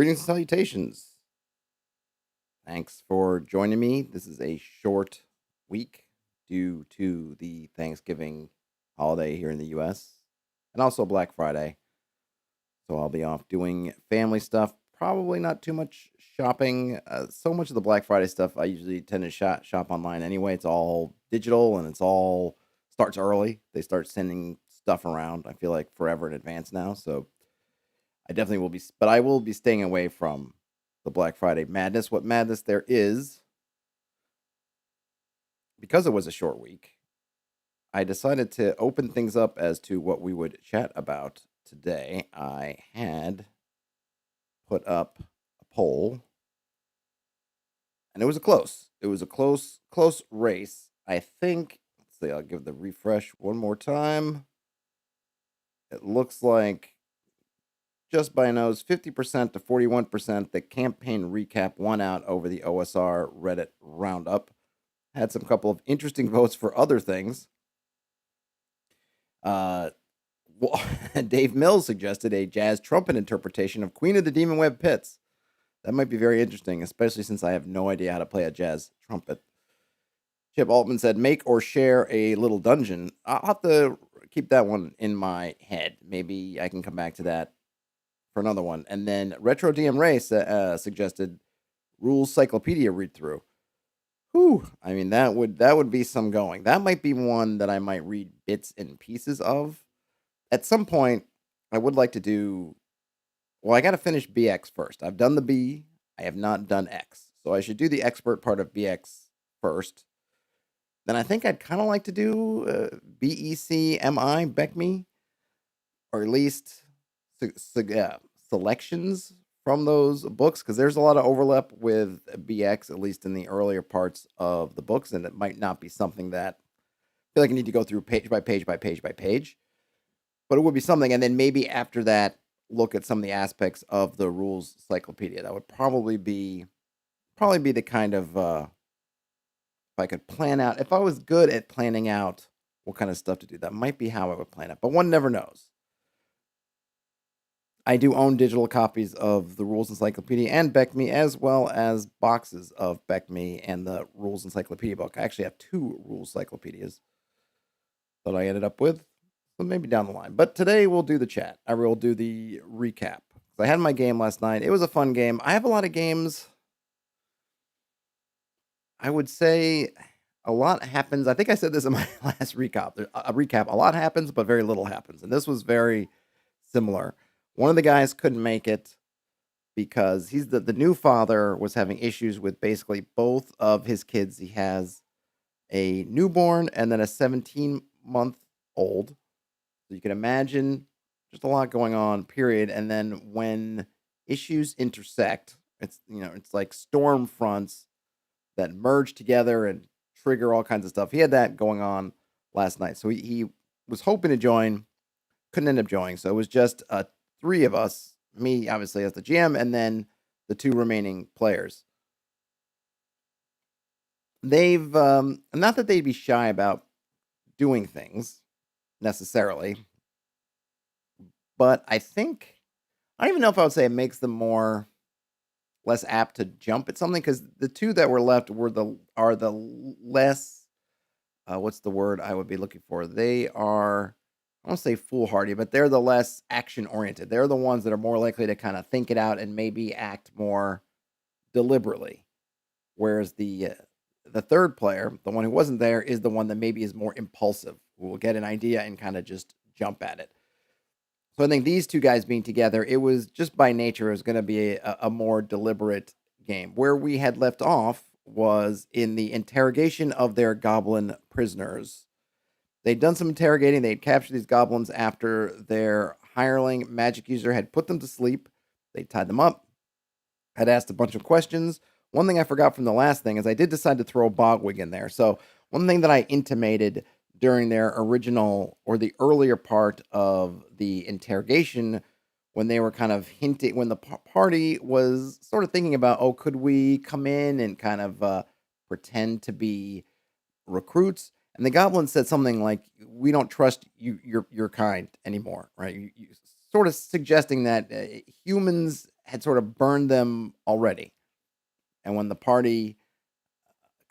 Greetings and salutations. Thanks for joining me. This is a short week due to the Thanksgiving holiday here in the US and also Black Friday. So I'll be off doing family stuff. Probably not too much shopping. So much of the Black Friday stuff I usually tend to shop online anyway. It's all digital and it's all starts early. They start sending stuff around, I feel like forever in advance now. So I definitely will be, but I will be staying away from the Black Friday madness. What madness there is, because it was a short week, I decided to open things up as to what we would chat about today. I had put up a poll, and it was a close race. I think, let's see, I'll give the refresh one more time. It looks like just by a nose, 50% to 41%, the campaign recap won out over the OSR Reddit Roundup. Had some couple of interesting votes for other things. Dave Mills suggested a jazz trumpet interpretation of Queen of the Demon Web Pits. That might be very interesting, especially since I have no idea how to play a jazz trumpet. Chip Altman said, make or share a little dungeon. I'll have to keep that one in my head. Maybe I can come back to that for another one. And then Retro DM Ray suggested Rules Cyclopedia read through. Whew. I mean, that would be some going. That might be one that I might read bits and pieces of. At some point, I would like to do. Well, I got to finish BX first. I've done the B. I have not done X. So I should do the expert part of BX first. Then I think I'd kind of like to do BECMI, BECMI, or at least selections from those books, because there's a lot of overlap with BX, at least in the earlier parts of the books, and it might not be something that I feel like I need to go through page by page by page by page, but it would be something. And then maybe after that, look at some of the aspects of the rules cyclopedia. That would probably be the kind of if I could plan out, if I was good at planning out what kind of stuff to do, that might be how I would plan it, but one never knows. I do own digital copies of the Rules Encyclopedia and BECMI, as well as boxes of BECMI and the Rules Encyclopedia book. I actually have 2 Rules Encyclopedias that I ended up with, so maybe down the line. But today we'll do the chat. I will do the recap. I had my game last night. It was a fun game. I have a lot of games. I would say a lot happens. I think I said this in my last recap. A lot happens, but very little happens. And this was very similar. One of the guys couldn't make it because he's the new father, was having issues with basically both of his kids. He has a newborn and then a 17-month-old. So you can imagine just a lot going on, period. And then when issues intersect, it's like storm fronts that merge together and trigger all kinds of stuff. He had that going on last night. So he was hoping to join, couldn't end up joining. So it was just 3 of us, me obviously as the GM, and then the 2 remaining players. They've not that they'd be shy about doing things necessarily, but I don't even know if I would say it makes them less apt to jump at something, because the 2 that were left are the less what's the word I would be looking for? They are, I won't say foolhardy, but they're the less action oriented. They're the ones that are more likely to kind of think it out and maybe act more deliberately. Whereas the third player, the one who wasn't there, is the one that maybe is more impulsive, who will get an idea and kind of just jump at it. So I think these 2 guys being together, it was just by nature, it was going to be a more deliberate game. Where we had left off was in the interrogation of their goblin prisoners. They'd done some interrogating. They'd captured these goblins after their hireling magic user had put them to sleep. They tied them up, had asked a bunch of questions. One thing I forgot from the last thing is I did decide to throw a bogwig in there. So one thing that I intimated during their original or the earlier part of the interrogation, when they were kind of hinting, when the party was sort of thinking about, oh, could we come in and kind of pretend to be recruits? And the goblin said something like, "We don't trust your kind anymore," right? You sort of suggesting that humans had sort of burned them already. And when the party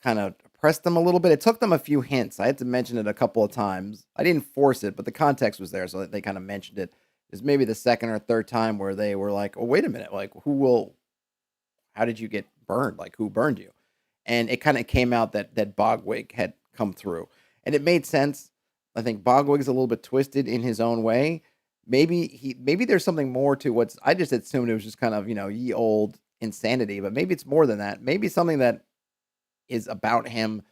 kind of pressed them a little bit, it took them a few hints. I had to mention it a couple of times. I didn't force it, but the context was there, so they kind of mentioned it. It was maybe the second or third time where they were like, "Oh, wait a minute! Like, how did you get burned? Like, who burned you?" And it kind of came out that Bogwig had come through, and it made sense. I think Bogwig's a little bit twisted in his own way. Maybe there's something more to what's. I just assumed it was just kind of ye old insanity, but maybe it's more than that. Maybe something that is about him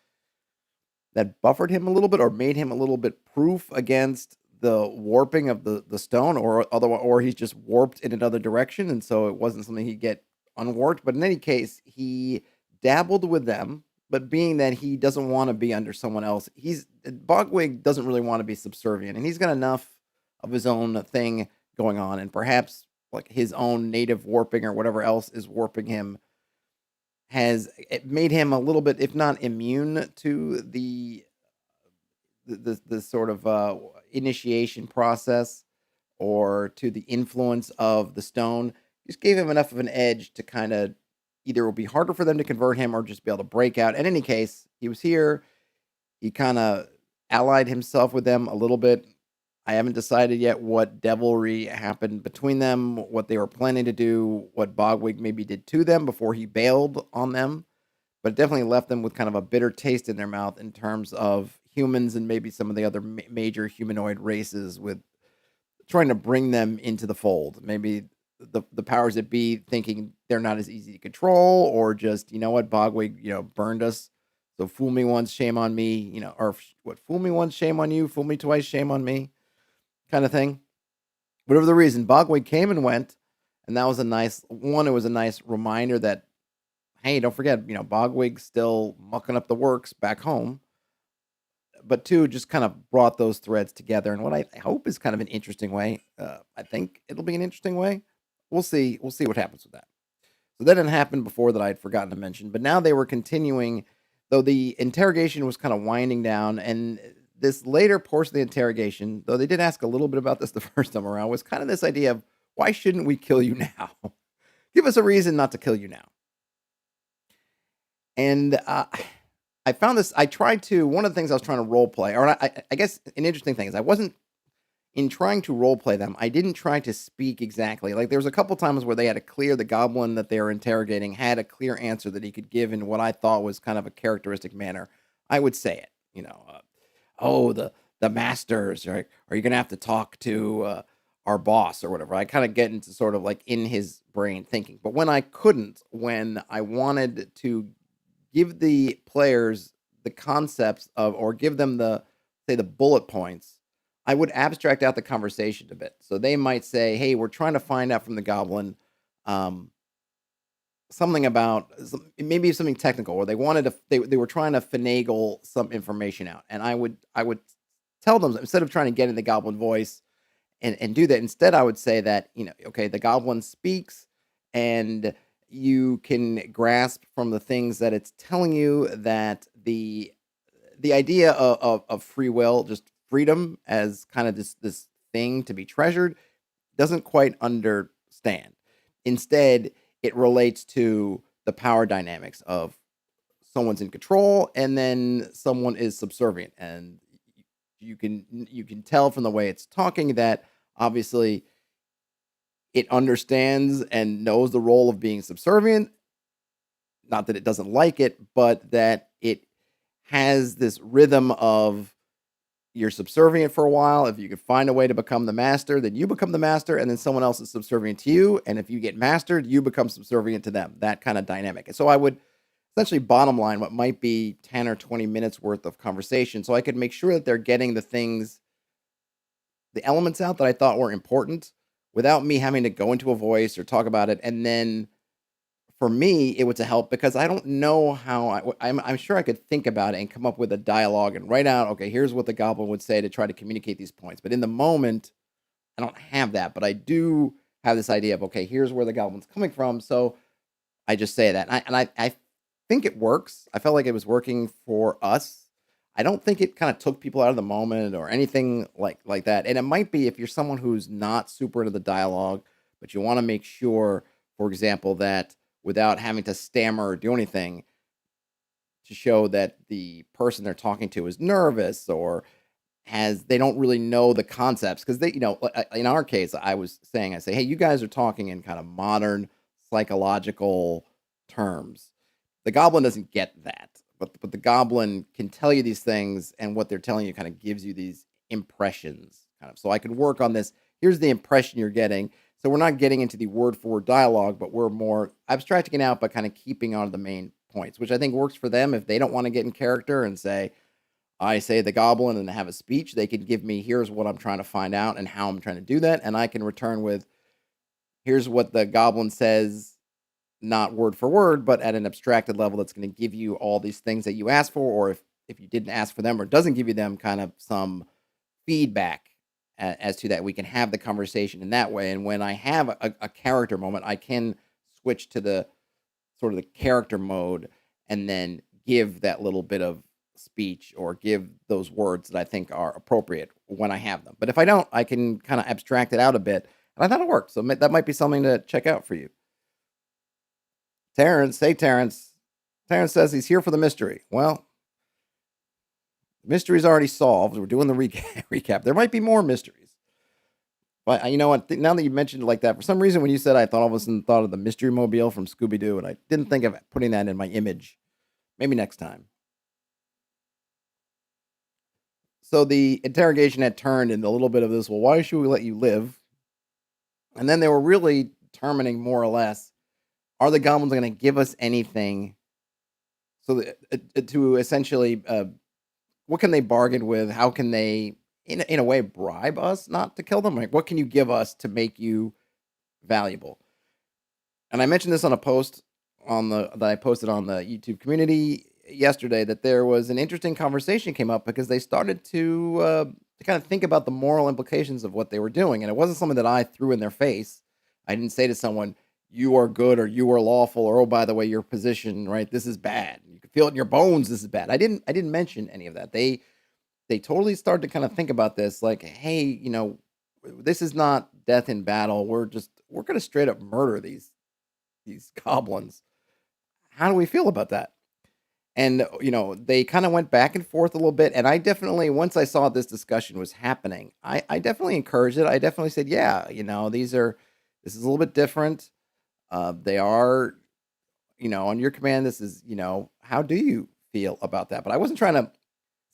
that buffered him a little bit or made him a little bit proof against the warping of the stone, or he's just warped in another direction, and so it wasn't something he'd get unwarped. But in any case, he dabbled with them. But being that he doesn't want to be under someone else, Bogwig doesn't really want to be subservient, and he's got enough of his own thing going on, and perhaps like his own native warping or whatever else is warping him has it made him a little bit, if not immune to the sort of initiation process or to the influence of the stone. Just gave him enough of an edge to kind of either it will be harder for them to convert him or just be able to break out. In any case, he was here. He kind of allied himself with them a little bit. I haven't decided yet what devilry happened between them, what they were planning to do, what Bogwig maybe did to them before he bailed on them. But it definitely left them with kind of a bitter taste in their mouth in terms of humans and maybe some of the other major humanoid races with trying to bring them into the fold. Maybe the powers that be thinking they're not as easy to control, or just, you know what, Bogwig, burned us. So fool me once, shame on me, or what, fool me once, shame on you, fool me twice, shame on me, kind of thing. Whatever the reason, Bogwig came and went, and that was a nice one. It was a nice reminder that, hey, don't forget, Bogwig's still mucking up the works back home. But two, just kind of brought those threads together in what I hope is kind of an interesting way. I think it'll be an interesting way. We'll see. We'll see what happens with that. So that didn't happen before that I'd forgotten to mention, but now they were continuing, though the interrogation was kind of winding down, and this later portion of the interrogation, though they did ask a little bit about this the first time around, was kind of this idea of why shouldn't we kill you now? Give us a reason not to kill you now. And I found this. I tried to. One of the things I was trying to role play, or I guess an interesting thing is I wasn't in trying to role play them. I didn't try to speak exactly. Like there was a couple times where they had to clear the goblin that they were interrogating had a clear answer that he could give in what I thought was kind of a characteristic manner. I would say it. Oh, the masters, right? Are you gonna have to talk to our boss or whatever? I kind of get into sort of like in his brain thinking. But when I couldn't, when I wanted to give the players the concepts of, or give them the bullet points, I would abstract out the conversation a bit. So they might say, "Hey, we're trying to find out from the goblin something about maybe something technical, or they were trying to finagle some information out." And I would tell them, instead of trying to get in the goblin voice and do that, instead I would say that okay, the goblin speaks, and you can grasp from the things that it's telling you that the idea of free will, just freedom as kind of this thing to be treasured, doesn't quite understand. Instead, it relates to the power dynamics of someone's in control and then someone is subservient, and you can tell from the way it's talking that obviously it understands and knows the role of being subservient. Not that it doesn't like it, but that it has this rhythm of you're subservient for a while. If you can find a way to become the master, then you become the master, and then someone else is subservient to you. And if you get mastered, you become subservient to them. That kind of dynamic. And so I would essentially bottom line what might be 10 or 20 minutes worth of conversation, so I could make sure that they're getting the elements out that I thought were important without me having to go into a voice or talk about it. And then for me, it was a help because I don't know how I'm sure I could think about it and come up with a dialogue and write out, okay, here's what the goblin would say to try to communicate these points. But in the moment, I don't have that. But I do have this idea of, okay, here's where the goblin's coming from. So I just say that. I think it works. I felt like it was working for us. I don't think it kind of took people out of the moment or anything like that. And it might be if you're someone who's not super into the dialogue, but you want to make sure for example, that without having to stammer or do anything, to show that the person they're talking to is nervous or has they don't really know the concepts because they in our case I say, hey, you guys are talking in kind of modern psychological terms. The goblin doesn't get that, but the goblin can tell you these things, and what they're telling you kind of gives you these impressions, kind of. So I can work on this. Here's the impression you're getting. So we're not getting into the word for word dialogue, but we're more abstracting it out, but kind of keeping on the main points, which I think works for them if they don't want to get in character and say, I say the goblin and have a speech. They can give me, here's what I'm trying to find out and how I'm trying to do that. And I can return with, here's what the goblin says, not word for word, but at an abstracted level that's going to give you all these things that you asked for. Or if you didn't ask for them or doesn't give you them, kind of some feedback as to that. We can have the conversation in that way. And when I have a character moment, I can switch to the sort of the character mode and then give that little bit of speech or give those words that I think are appropriate when I have them. But if I don't, I can kind of abstract it out a bit. And I thought it worked. So that might be something to check out for you. Terrence, hey, Terrence. Terrence says he's here for the mystery. Well, the mystery's already solved. We're doing the recap. There might be more mysteries. But you know what? Now that you mentioned it like that, for some reason when you said, I thought all of a sudden thought of the Mystery Mobile from Scooby-Doo, and I didn't think of putting that in my image. Maybe next time. So the interrogation had turned into a little bit of this, well, why should we let you live? And then they were really determining more or less, are the goblins going to give us anything? So to essentially, what can they bargain with? How can they, in a way, bribe us not to kill them? Like, what can you give us to make you valuable? And I mentioned this on a post that I posted on the YouTube community yesterday, that there was an interesting conversation came up because they started to kind of think about the moral implications of what they were doing. And it wasn't something that I threw in their face. I didn't say to someone, you are good or you are lawful, or, oh, by the way, your position, right, this is bad. You can feel it in your bones, this is bad. I didn't mention any of that. They totally started to kind of think about this like, hey, this is not death in battle. We're going to straight up murder these goblins. How do we feel about that? And, they kind of went back and forth a little bit. And I definitely, once I saw this discussion was happening, I definitely encouraged it. I definitely said, yeah, this is a little bit different. They are, on your command, this is, how do you feel about that? But I wasn't trying to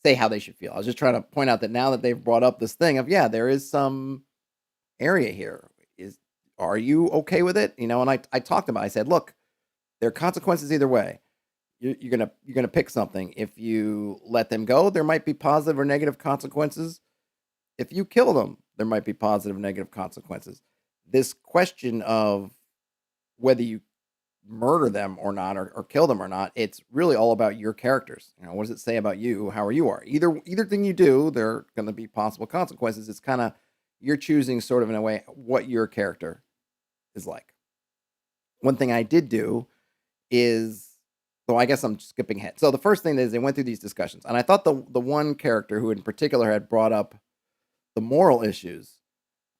say how they should feel. I was just trying to point out that now that they've brought up this thing of, yeah, there is some area here. Are you okay with it? And I talked about it. I said, look, there are consequences either way. You're gonna pick something. If you let them go, there might be positive or negative consequences. If you kill them, there might be positive or negative consequences. This question of whether you murder them or not, or kill them or not, it's really all about your characters. What does it say about you, how you are? Either thing you do, there are going to be possible consequences. It's kind of you're choosing, sort of in a way, what your character is like. One thing I did do is, so I guess I'm skipping ahead. So the first thing is they went through these discussions, and I thought the one character who in particular had brought up the moral issues,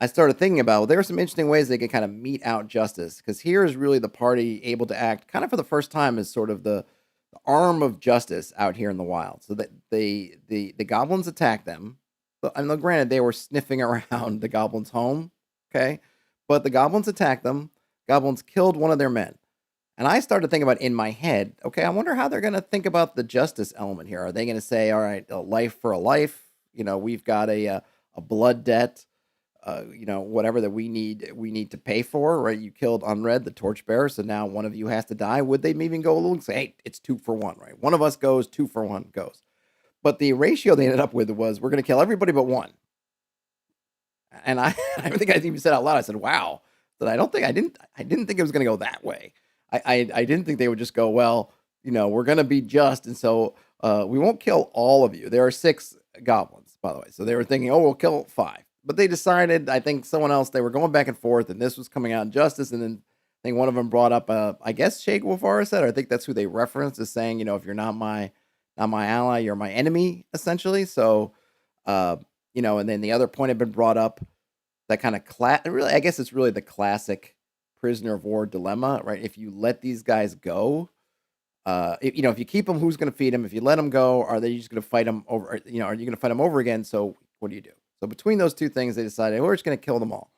I started thinking about, well, there are some interesting ways they could kind of mete out justice, because here is really the party able to act kind of for the first time as sort of the arm of justice out here in the wild. So that the goblins attack them. I mean, granted, they were sniffing around the goblins' home, okay, but the goblins attacked them. Goblins killed one of their men. And I started thinking about in my head, okay, I wonder how they're going to think about the justice element here. Are they going to say, all right, a life for a life? We've got a blood debt, whatever that we need to pay for, right? You killed Unred, the torchbearer, so now one of you has to die. Would they even go a little and say, hey, it's 2 for 1, right? One of us goes, 2 for 1 goes. But the ratio they ended up with was, we're going to kill everybody but one. And I think I even said out loud, I said, wow. But I didn't think it was going to go that way. I didn't think they would just go, well, we're going to be just, and so we won't kill all of you. There are 6 goblins, by the way. So they were thinking, oh, we'll kill 5. But they decided, I think someone else, they were going back and forth, and this was coming out in justice. And then I think one of them brought up, I guess Che Guevara said, or I think that's who they referenced as saying, if you're not my ally, you're my enemy, essentially. So, and then the other point had been brought up, that kind of really, I guess it's really the classic prisoner of war dilemma, right? If you let these guys go, if you keep them, who's going to feed them? If you let them go, are they just going to fight them over? Are you going to fight them over again? So what do you do? So between those two things, they decided we're just going to kill them all.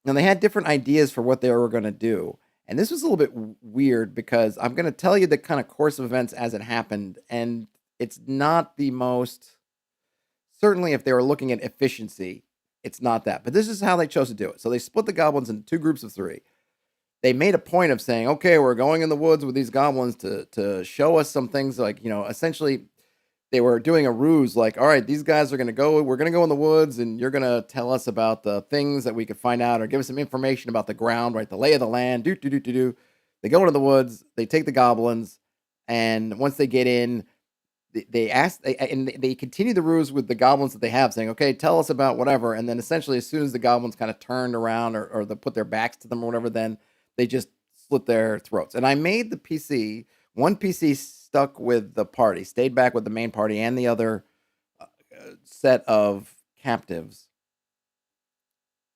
And they had different ideas for what they were going to do. And this was a little bit weird because I'm going to tell you the kind of course of events as it happened. And it's not the most, certainly if they were looking at efficiency, it's not that. But this is how they chose to do it. So they split the goblins into 2 groups of 3. They made a point of saying, okay, we're going in the woods with these goblins to show us some things like, essentially they were doing a ruse like, all right, these guys are going to go, we're going to go in the woods and you're going to tell us about the things that we could find out or give us some information about the ground, right? The lay of the land, do. They go into the woods, they take the goblins, and once they get in, they continue the ruse with the goblins that they have, saying, okay, tell us about whatever. And then essentially as soon as the goblins kind of turned around or they put their backs to them or whatever, then they just slit their throats. And I made the PC, one PC stuck with the party, stayed back with the main party and the other set of captives.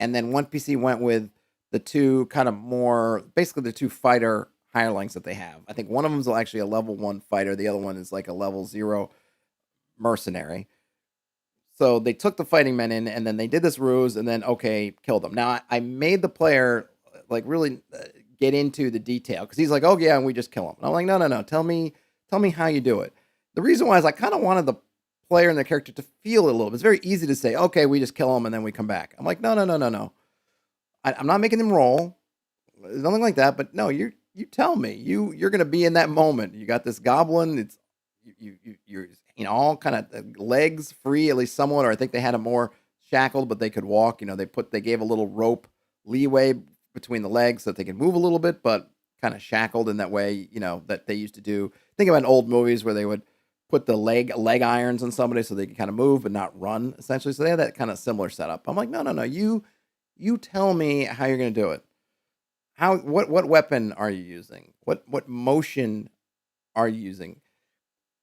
And then one PC went with the 2 kind of more, basically the 2 fighter hirelings that they have. I think one of them is actually a level 1 fighter. The other one is like a level 0 mercenary. So they took the fighting men in and then they did this ruse and then, okay, killed them. Now I made the player like really get into the detail because he's like, oh yeah, and we just kill them. And I'm like, no, tell me how you do it. The reason why is I kind of wanted the player and the character to feel it a little bit. It's very easy to say, okay, we just kill them and then we come back. I'm like, no. I'm not making them roll. There's nothing like that. But no, you tell me. You're going to be in that moment. You got this goblin. It's you're all kind of legs free, at least somewhat. Or I think they had them more shackled, but they could walk. They gave a little rope leeway between the legs so that they can move a little bit, but kind of shackled in that way, that they used to do. Think about old movies where they would put the leg irons on somebody so they could kind of move but not run, essentially. So they had that kind of similar setup. I'm like, no. You tell me how you're going to do it. What weapon are you using? What motion are you using?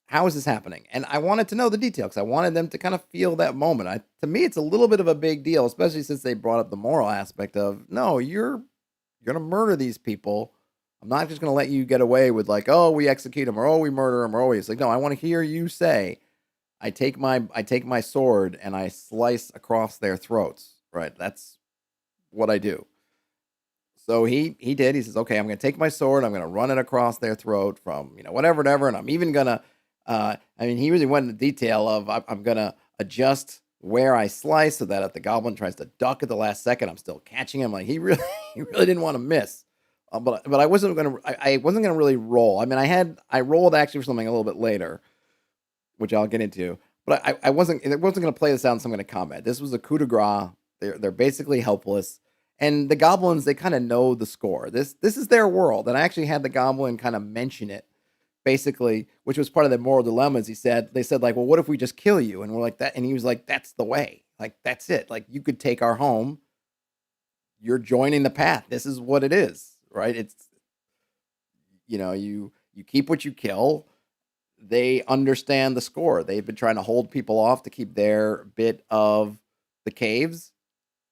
How is this happening? And I wanted to know the detail because I wanted them to kind of feel that moment. To me, it's a little bit of a big deal, especially since they brought up the moral aspect of, no, you're going to murder these people. I'm not just going to let you get away with like, oh, we execute them or oh, we murder them or oh, it's like, no, I want to hear you say, I take my sword and I slice across their throats. Right? That's what I do. So he did. He says, okay, I'm going to take my sword. I'm going to run it across their throat from, whatever, and I'm even going to, he really went into detail of I'm going to adjust where I slice so that if the goblin tries to duck at the last second, I'm still catching him. Like he really didn't want to miss. But I wasn't going to really roll. I rolled actually for something a little bit later, which I'll get into. But I wasn't going to play this out in some kind of combat. This was a coup de grace. They're basically helpless. And the goblins, they kind of know the score. This is their world. And I actually had the goblin kind of mention it, basically, which was part of the moral dilemmas. They said like, well, what if we just kill you? And we're like that. And he was like, that's the way. Like, that's it. Like, you could take our home. You're joining the path. This is what it is, right? It's, you keep what you kill. They understand the score. They've been trying to hold people off to keep their bit of the caves.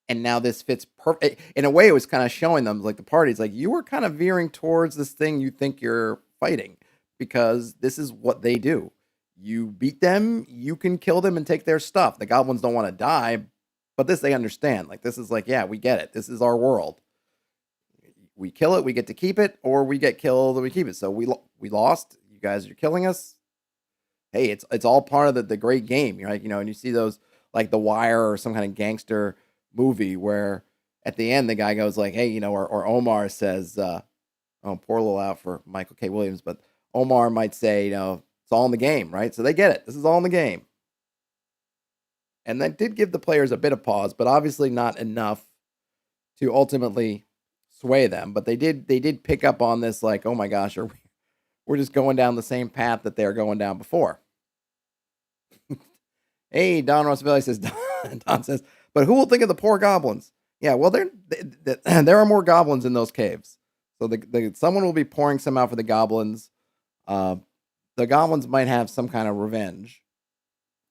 And now this fits perfect. In a way, it was kind of showing them, like the parties, like you were kind of veering towards this thing you think you're fighting because this is what they do. You beat them, you can kill them and take their stuff. The goblins don't want to die, but this they understand. Like this is like, yeah, we get it. This is our world. We kill it, we get to keep it, or we get killed and we keep it. So we lost. You guys are killing us. Hey, it's all part of the great game, right? And you see those like The Wire or some kind of gangster movie where at the end the guy goes like, hey, or Omar says, poor little out for Michael K. Williams, but Omar might say, it's all in the game, right? So they get it. This is all in the game. And that did give the players a bit of pause, but obviously not enough to ultimately sway them. But they did pick up on this, like, oh my gosh, we're just going down the same path that they're going down before. Hey, Don Rosselli says, Don says, but who will think of the poor goblins? Yeah, well, there are more goblins in those caves. So someone will be pouring some out for the goblins. The goblins might have some kind of revenge.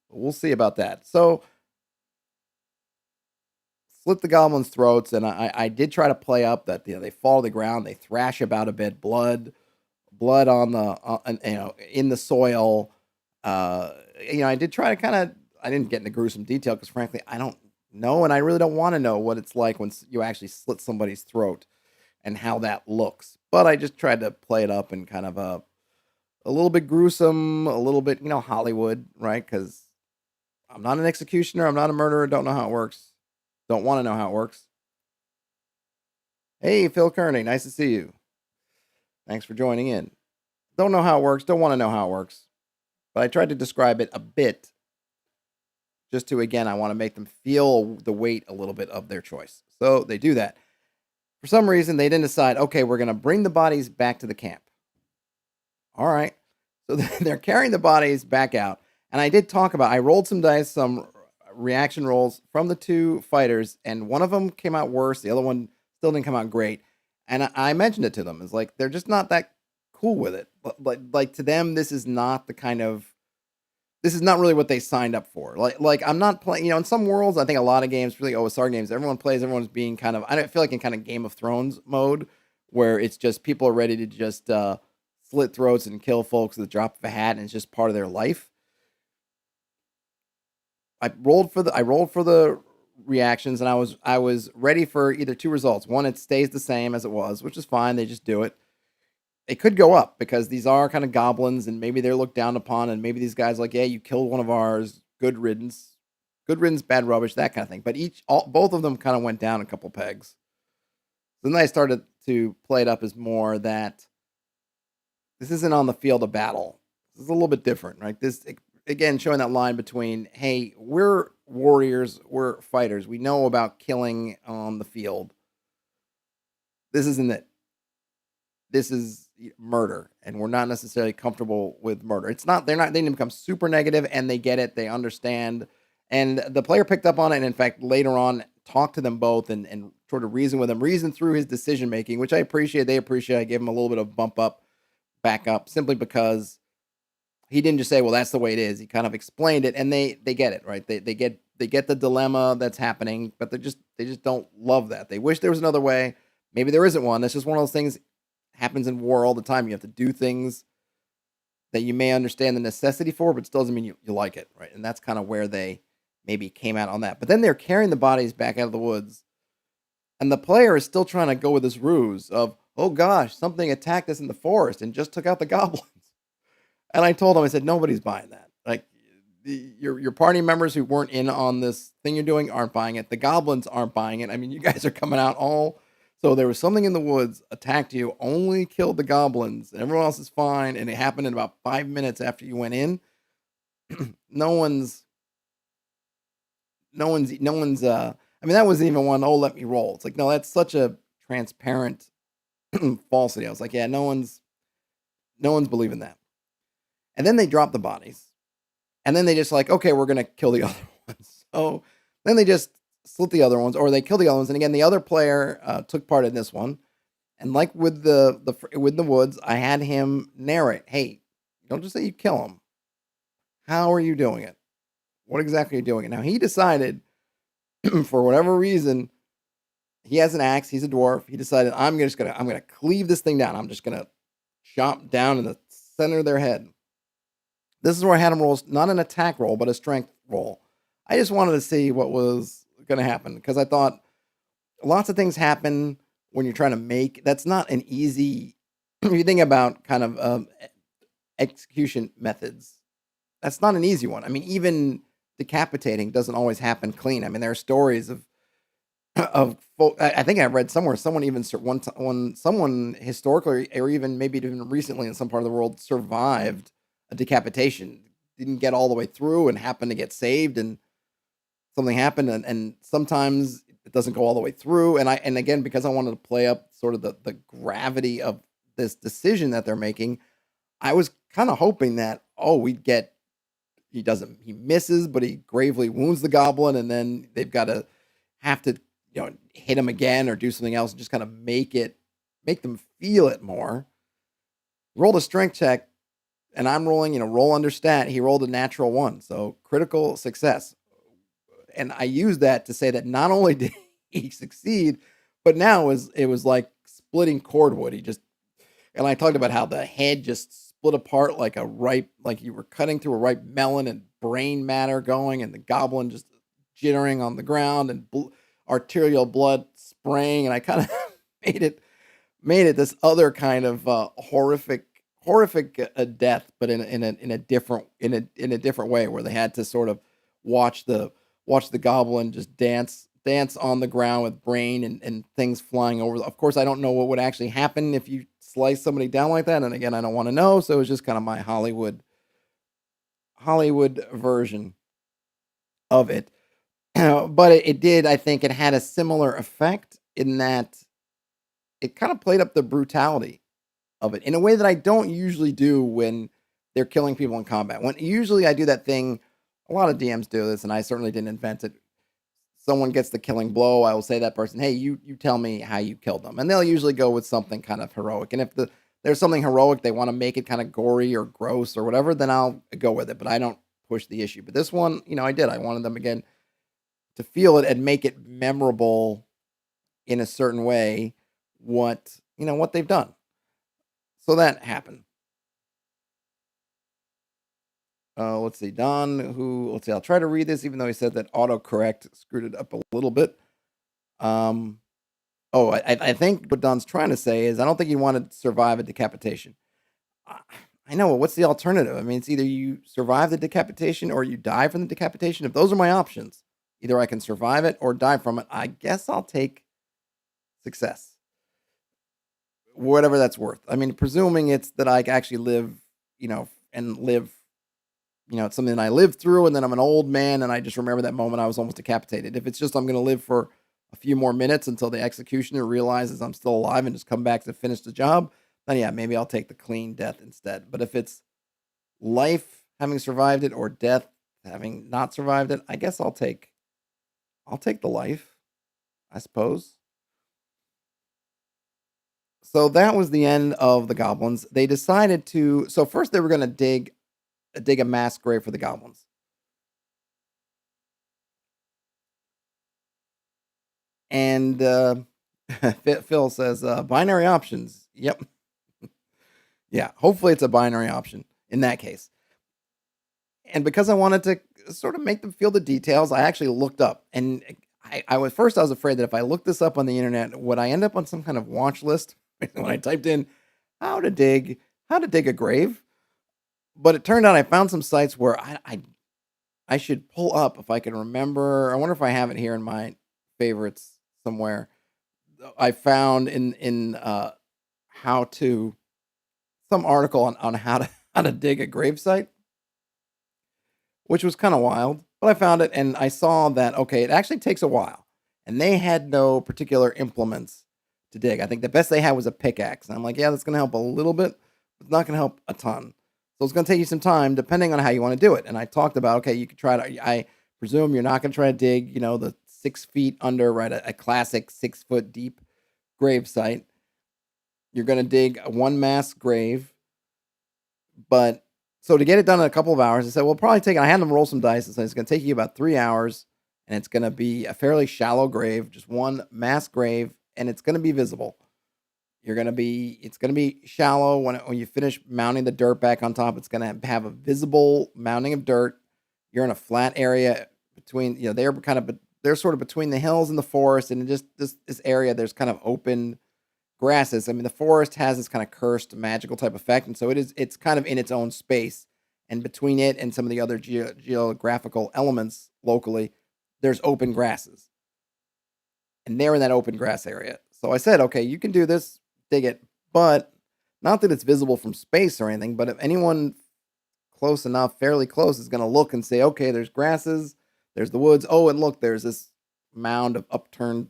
We'll see about that. So slit the goblins' throats, and I did try to play up that they fall to the ground, they thrash about a bit, blood on the in the soil. Uh, I did try to kind of. I didn't get into gruesome detail because frankly, I don't know, and I really don't want to know what it's like when you actually slit somebody's throat and how that looks. But I just tried to play it up in kind of a little bit gruesome, a little bit Hollywood, right? Because I'm not an executioner, I'm not a murderer, don't know how it works, don't want to know how it works. Hey, Phil Kearney, nice to see you. Thanks for joining in. Don't know how it works, don't want to know how it works. But I tried to describe it a bit just to, again, I want to make them feel the weight a little bit of their choice. So they do that. For some reason, they didn't decide, okay, we're going to bring the bodies back to the camp. All right. So they're carrying the bodies back out. And I rolled some dice, some reaction rolls from the two fighters, and one of them came out worse. The other one still didn't come out great. And I mentioned it to them. It's like, they're just not that cool with it. Like to them, this is not really what they signed up for. Like I'm not playing, in some worlds, I think a lot of games, really OSR games, everyone's being kind of, I don't feel like in kind of Game of Thrones mode, where it's just people are ready to just slit throats and kill folks at the drop of a hat, and it's just part of their life. I rolled for the reactions, and I was ready for either two results. One, it stays the same as it was, which is fine. They just do it. It could go up because these are kind of goblins, and maybe they're looked down upon, and maybe these guys are like, yeah, you killed one of ours. Good riddance, bad rubbish, that kind of thing. But both of them kind of went down a couple pegs. Then I started to play it up as more that this isn't on the field of battle. This is a little bit different, right? This, again, showing that line between, hey, we're warriors, we're fighters. We know about killing on the field. This isn't it. This is murder, and we're not necessarily comfortable with murder. They didn't become super negative, and they get it, they understand. And the player picked up on it, and in fact, later on, talked to them both and sort of reason through his decision making, which I appreciate. They appreciate. I gave him a little bit of back up, simply because he didn't just say, well, that's the way it is. He kind of explained it, and they get it, right? They get the dilemma that's happening, but they just don't love that. They wish there was another way. Maybe there isn't one. That's just one of those things. Happens in war all the time. You have to do things that you may understand the necessity for, but still doesn't mean you like it, right? And that's kind of where they maybe came out on that. But then they're carrying the bodies back out of the woods, and the player is still trying to go with this ruse of, oh gosh, something attacked us in the forest and just took out the goblins. And I told him, I said, nobody's buying that. Like your party members who weren't in on this thing you're doing aren't buying it. The goblins aren't buying it. I mean, you guys are coming out all. So there was something in the woods, attacked you, only killed the goblins, and everyone else is fine, and it happened in about 5 minutes after you went in. No one's I mean, that wasn't even one, oh, let me roll. It's like, no, that's such a transparent falsity. I was like, yeah, no one's believing that. And then they drop the bodies, and then they just like, okay, we're gonna kill the other ones. So then they just slit the other ones, or they kill the other ones. And again, the other player took part in this one, and like with the woods, I had him narrate, hey, don't just say you kill them. How are you doing it? What exactly are you doing it? Now he decided, for whatever reason, he has an axe. He's a dwarf. He decided, I'm gonna cleave this thing down. I'm just gonna chop down in the center of their head. This is where I had him roll, not an attack roll, but a strength roll. I just wanted to see what was going to happen, because I thought lots of things happen when you're trying to make. That's not an easy. If you think about kind of execution methods, that's not an easy one. I mean, even decapitating doesn't always happen clean. I mean, there are stories of I think I read somewhere someone even someone historically, or even maybe even recently in some part of the world, survived a decapitation, didn't get all the way through, and happened to get saved, and something happened, and sometimes it doesn't go all the way through. And again, because I wanted to play up sort of the gravity of this decision that they're making, I was kind of hoping that, he misses, but he gravely wounds the goblin, and then they've got to have to hit him again or do something else and just kind of make them feel it more. Rolled a strength check, and I'm rolling, roll under stat. He rolled a natural 1, so critical success. And I use that to say that not only he succeed. But now it was like splitting cordwood. And I talked about how the head just split apart like like you were cutting through a ripe melon, and brain matter going, and the goblin just jittering on the ground, and arterial blood spraying. And I kind of made it this other kind of horrific death, but in a different way, where they had to sort of watch the goblin just dance on the ground with brain and things flying over. Of course, I don't know what would actually happen if you slice somebody down like that, and again, I don't want to know. So it's just kind of my Hollywood version of it. But it did, I think, it had a similar effect in that it kind of played up the brutality of it in a way that I don't usually do when they're killing people in combat. When usually I do that thing, a lot of DMs do this, and I certainly didn't invent it. Someone gets the killing blow, I will say to that person, "Hey, you tell me how you killed them," and they'll usually go with something kind of heroic. And if there's something heroic, they want to make it kind of gory or gross or whatever, then I'll go with it. But I don't push the issue. But this one, I did. I wanted them again to feel it and make it memorable in a certain way. What they've done. So that happened. Let's see. Let's see. I'll try to read this, even though he said that autocorrect screwed it up a little bit. I think what Don's trying to say is I don't think he wanted to survive a decapitation. I know. What's the alternative? I mean, it's either you survive the decapitation or you die from the decapitation. If those are my options, either I can survive it or die from it. I guess I'll take success, whatever that's worth. I mean, presuming it's that I actually live, and live, it's something that I lived through, and then I'm an old man, and I just remember that moment I was almost decapitated. If it's just I'm going to live for a few more minutes until the executioner realizes I'm still alive and just come back to finish the job, then yeah, maybe I'll take the clean death instead. But if it's life having survived it or death having not survived it, I guess I'll take the life, I suppose. So that was the end of the goblins. They decided to. So first they were going to dig a mass grave for the goblins, and Phil says binary options. Yep. Yeah. Hopefully it's a binary option in that case. And because I wanted to sort of make them feel the details, I actually looked up, and I was afraid that if I looked this up on the internet, would I end up on some kind of watch list when I typed in how to dig a grave? But it turned out I found some sites where I should pull up if I can remember. I wonder if I have it here in my favorites somewhere. I found in how to some article on how to dig a grave site, which was kind of wild. But I found it, and I saw that okay, it actually takes a while, and they had no particular implements to dig. I think the best they had was a pickaxe, and I'm like, yeah, that's going to help a little bit, but it's not going to help a ton. So it's going to take you some time, depending on how you want to do it. And I talked about, okay, you could try to. I presume you're not going to try to dig, the 6 feet under, right? A classic 6 foot deep grave site. You're going to dig a one mass grave, but so to get it done in a couple of hours, I said, well, probably take. I had them roll some dice and say it's going to take you about 3 hours, and it's going to be a fairly shallow grave, just one mass grave, and it's going to be visible. It's going to be shallow when you finish mounting the dirt back on top. It's going to have a visible mounting of dirt. You're in a flat area between, they're sort of between the hills and the forest, and just this area, there's kind of open grasses. I mean, the forest has this kind of cursed magical type effect, and so it's kind of in its own space, and between it and some of the other geographical elements locally, there's open grasses, and they're in that open grass area. So I said, okay, you can do this, dig it, but not that it's visible from space or anything, but if anyone close enough, fairly close, is going to look and say, okay, there's grasses, there's the woods, oh, and look, there's this mound of upturned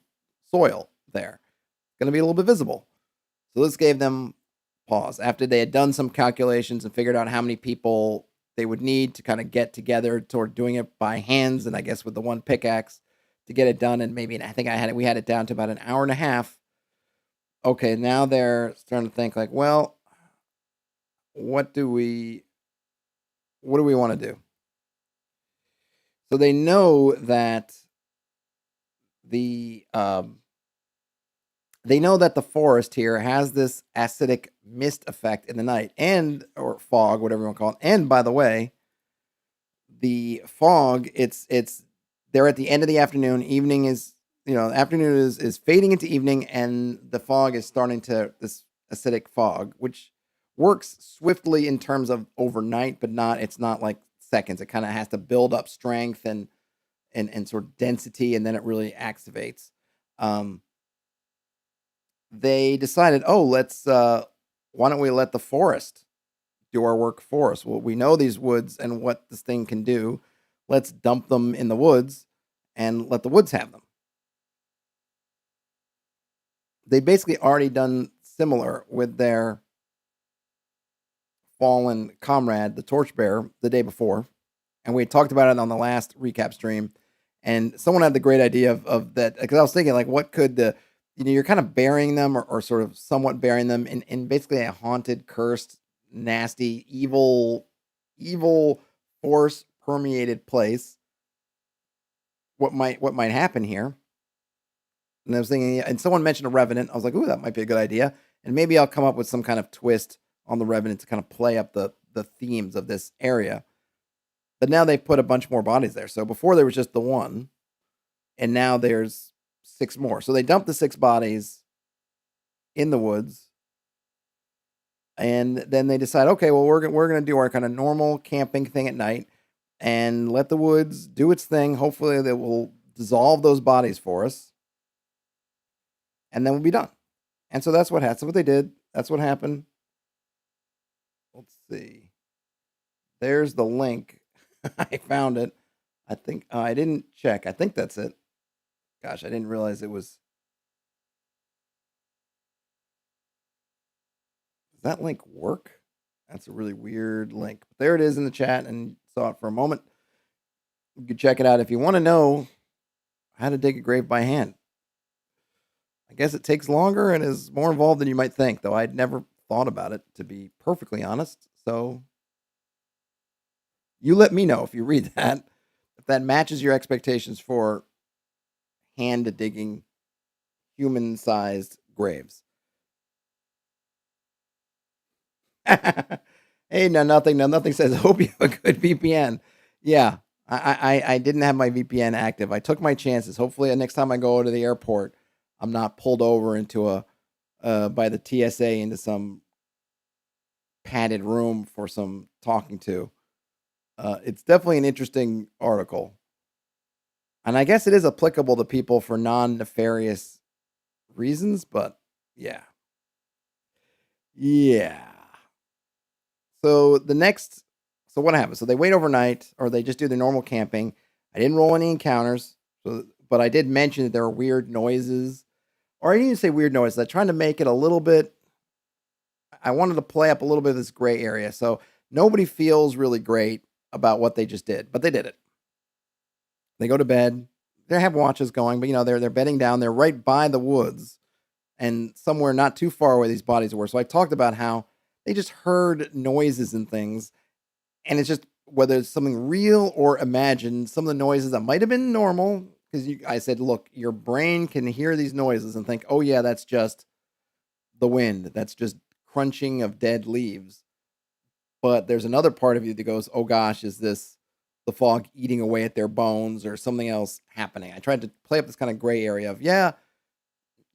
soil there. It's going to be a little bit visible. So this gave them pause. After they had done some calculations and figured out how many people they would need to kind of get together toward doing it by hands, and I guess with the one pickaxe to get it done, and maybe I think we had it down to about an hour and a half. Okay, now they're starting to think like, well, what do we want to do? So they know that the they know that the forest here has this acidic mist effect in the night, and or fog, whatever you want to call it. And by the way, the fog, it's they're at the end of the afternoon. Evening is, afternoon is fading into evening, and the fog is starting to this acidic fog, which works swiftly in terms of overnight, but not it's not like seconds. It kind of has to build up strength and sort of density, and then it really activates. Um, they decided, oh, let's why don't we let the forest do our work for us? Well, we know these woods and what this thing can do. Let's dump them in the woods and let the woods have them. They basically already done similar with their fallen comrade, the torchbearer, the day before, and we talked about it on the last recap stream. And someone had the great idea of that, because I was thinking, like, what could you're kind of burying them, or sort of somewhat burying them in basically a haunted, cursed, nasty, evil force permeated place. What might happen here? And I was thinking, and someone mentioned a revenant. I was like, ooh, that might be a good idea. And maybe I'll come up with some kind of twist on the revenant to kind of play up the themes of this area. But now they've put a bunch more bodies there. So before there was just the one, and now there's 6 more. So they dumped the 6 bodies in the woods, and then they decide, okay, well, we're gonna do our kind of normal camping thing at night, and let the woods do its thing. Hopefully, they will dissolve those bodies for us, and then we'll be done. And so that's what they did. That's what happened. Let's see. There's the link. I found it. I think I didn't check. I think that's it. Gosh, I didn't realize it was. Does that link work? That's a really weird link. But there it is in the chat, and saw it for a moment. You can check it out if you want to know how to dig a grave by hand. I guess it takes longer and is more involved than you might think, though I'd never thought about it, to be perfectly honest. So you let me know if you read that, if that matches your expectations for hand digging human sized graves. Hey, nothing says hope you have a good VPN. Yeah, I didn't have my VPN active. I took my chances. Hopefully, next time I go to the airport, I'm not pulled over into by the TSA into some padded room for some talking to. It's definitely an interesting article, and I guess it is applicable to people for non-nefarious reasons. But yeah. So what happens? So they wait overnight, or they just do the normal camping. I didn't roll any encounters, but I did mention that there are weird noises, or I didn't even say weird noises. I'm trying to make it a little bit. I wanted to play up a little bit of this gray area, so nobody feels really great about what they just did, but they did it. They go to bed. They have watches going, but they're bedding down. They're right by the woods, and somewhere not too far away these bodies were. So I talked about how they just heard noises and things, and it's just whether it's something real or imagined. Some of the noises that might have been normal, because I said, look, your brain can hear these noises and think, oh yeah, that's just the wind. That's just crunching of dead leaves. But there's another part of you that goes, oh gosh, is this the fog eating away at their bones or something else happening? I tried to play up this kind of gray area of, yeah,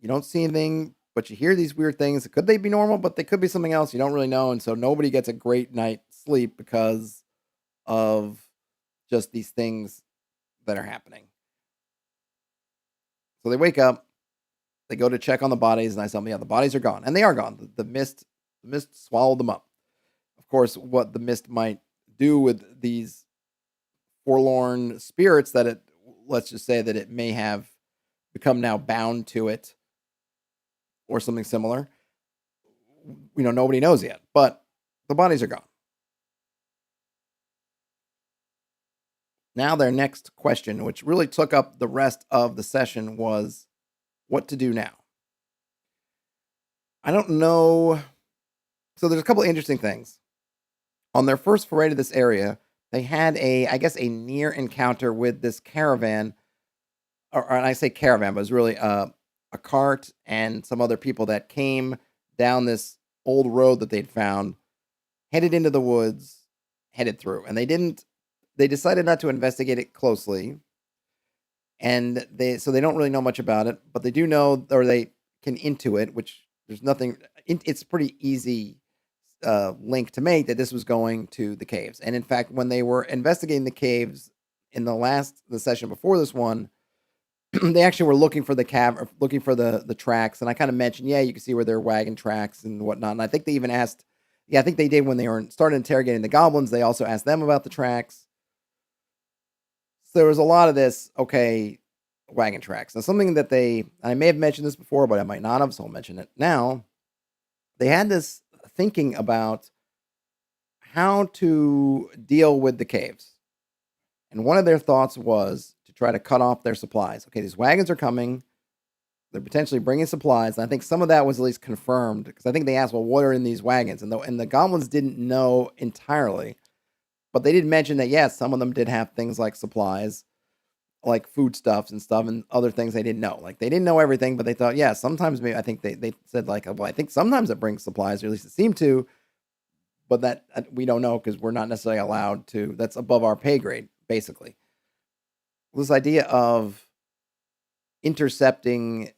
you don't see anything, but you hear these weird things. Could they be normal? But they could be something else. You don't really know. And so nobody gets a great night's sleep because of just these things that are happening. So they wake up, they go to check on the bodies, and I tell them, yeah, the bodies are gone. And they are gone. The mist swallowed them up. Of course, what the mist might do with these forlorn spirits, that let's just say that it may have become now bound to it, or something similar. Nobody knows yet, but the bodies are gone. Now their next question, which really took up the rest of the session, was what to do now. I don't know. So there's a couple of interesting things. On their first foray to this area, they had a near encounter with this caravan and I say caravan, but it was really a cart and some other people that came down this old road that they'd found, headed into the woods, headed through, and they decided not to investigate it closely, and they don't really know much about it, but they do know, or they can intuit, which there's nothing. It's pretty easy link to make that this was going to the caves. And in fact, when they were investigating the caves in the session before this one, they actually were looking for the looking for the tracks. And I kind of mentioned, yeah, you can see where there are wagon tracks and whatnot. And I think they even asked, yeah, I think they did when they were started interrogating the goblins. They also asked them about the tracks. So there was a lot of this, okay, wagon tracks. Now, something that I may have mentioned this before, but I might not have, so I'll mention it now. They had this thinking about how to deal with the caves. And one of their thoughts was to try to cut off their supplies. Okay, these wagons are coming. They're potentially bringing supplies. And I think some of that was at least confirmed, because I think they asked, well, what are in these wagons? And the goblins didn't know entirely. But they did mention that, yes, some of them did have things like supplies, like foodstuffs and stuff, and other things they didn't know. Like, they didn't know everything, but they thought, yeah, sometimes maybe, I think they said, like, well, I think sometimes it brings supplies, or at least it seemed to, but that we don't know because we're not necessarily allowed to. That's above our pay grade, basically. This idea of intercepting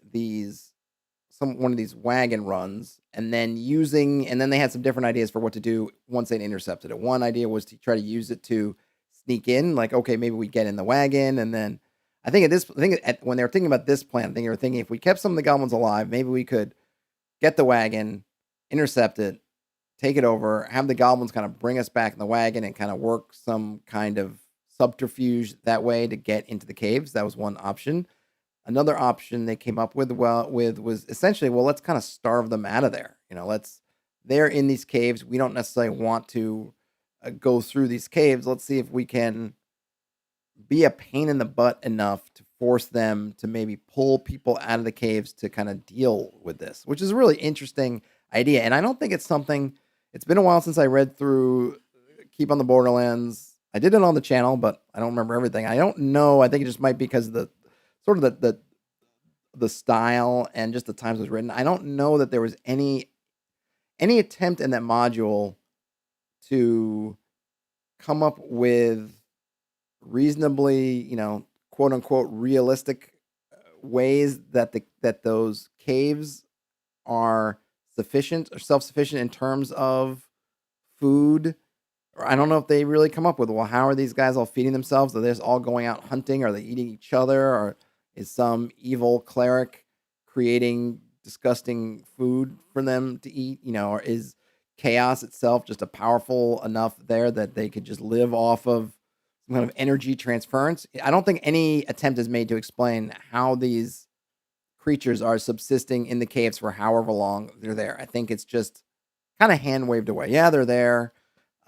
one of these wagon runs, and then they had some different ideas for what to do once they'd intercepted it. One idea was to try to use it to sneak in, like, okay, maybe we get in the wagon, and then when they were thinking about this plan, they were thinking if we kept some of the goblins alive, maybe we could get the wagon, intercept it, take it over, have the goblins kind of bring us back in the wagon, and kind of work some kind of subterfuge that way to get into the caves. That was one option. Another option they came up with was essentially, well, let's kind of starve them out of there. They're in these caves. We don't necessarily want to go through these caves. Let's see if we can be a pain in the butt enough to force them to maybe pull people out of the caves to kind of deal with this, which is a really interesting idea. And I don't think it's something, it's been a while since I read through Keep on the Borderlands. I did it on the channel, but I don't remember everything. I don't know. I think it just might be because of the sort of the style and just the times it was written. I don't know that there was any attempt in that module to come up with reasonably, quote unquote, realistic ways that those caves are sufficient or self-sufficient in terms of food. Or I don't know if they really come up with, well, how are these guys all feeding themselves? Are they just all going out hunting? Are they eating each other? Or is some evil cleric creating disgusting food for them to eat? Or is chaos itself just a powerful enough there that they could just live off of some kind of energy transference? I don't think any attempt is made to explain how these creatures are subsisting in the caves for however long they're there. I think it's just kind of hand waved away. Yeah, they're there.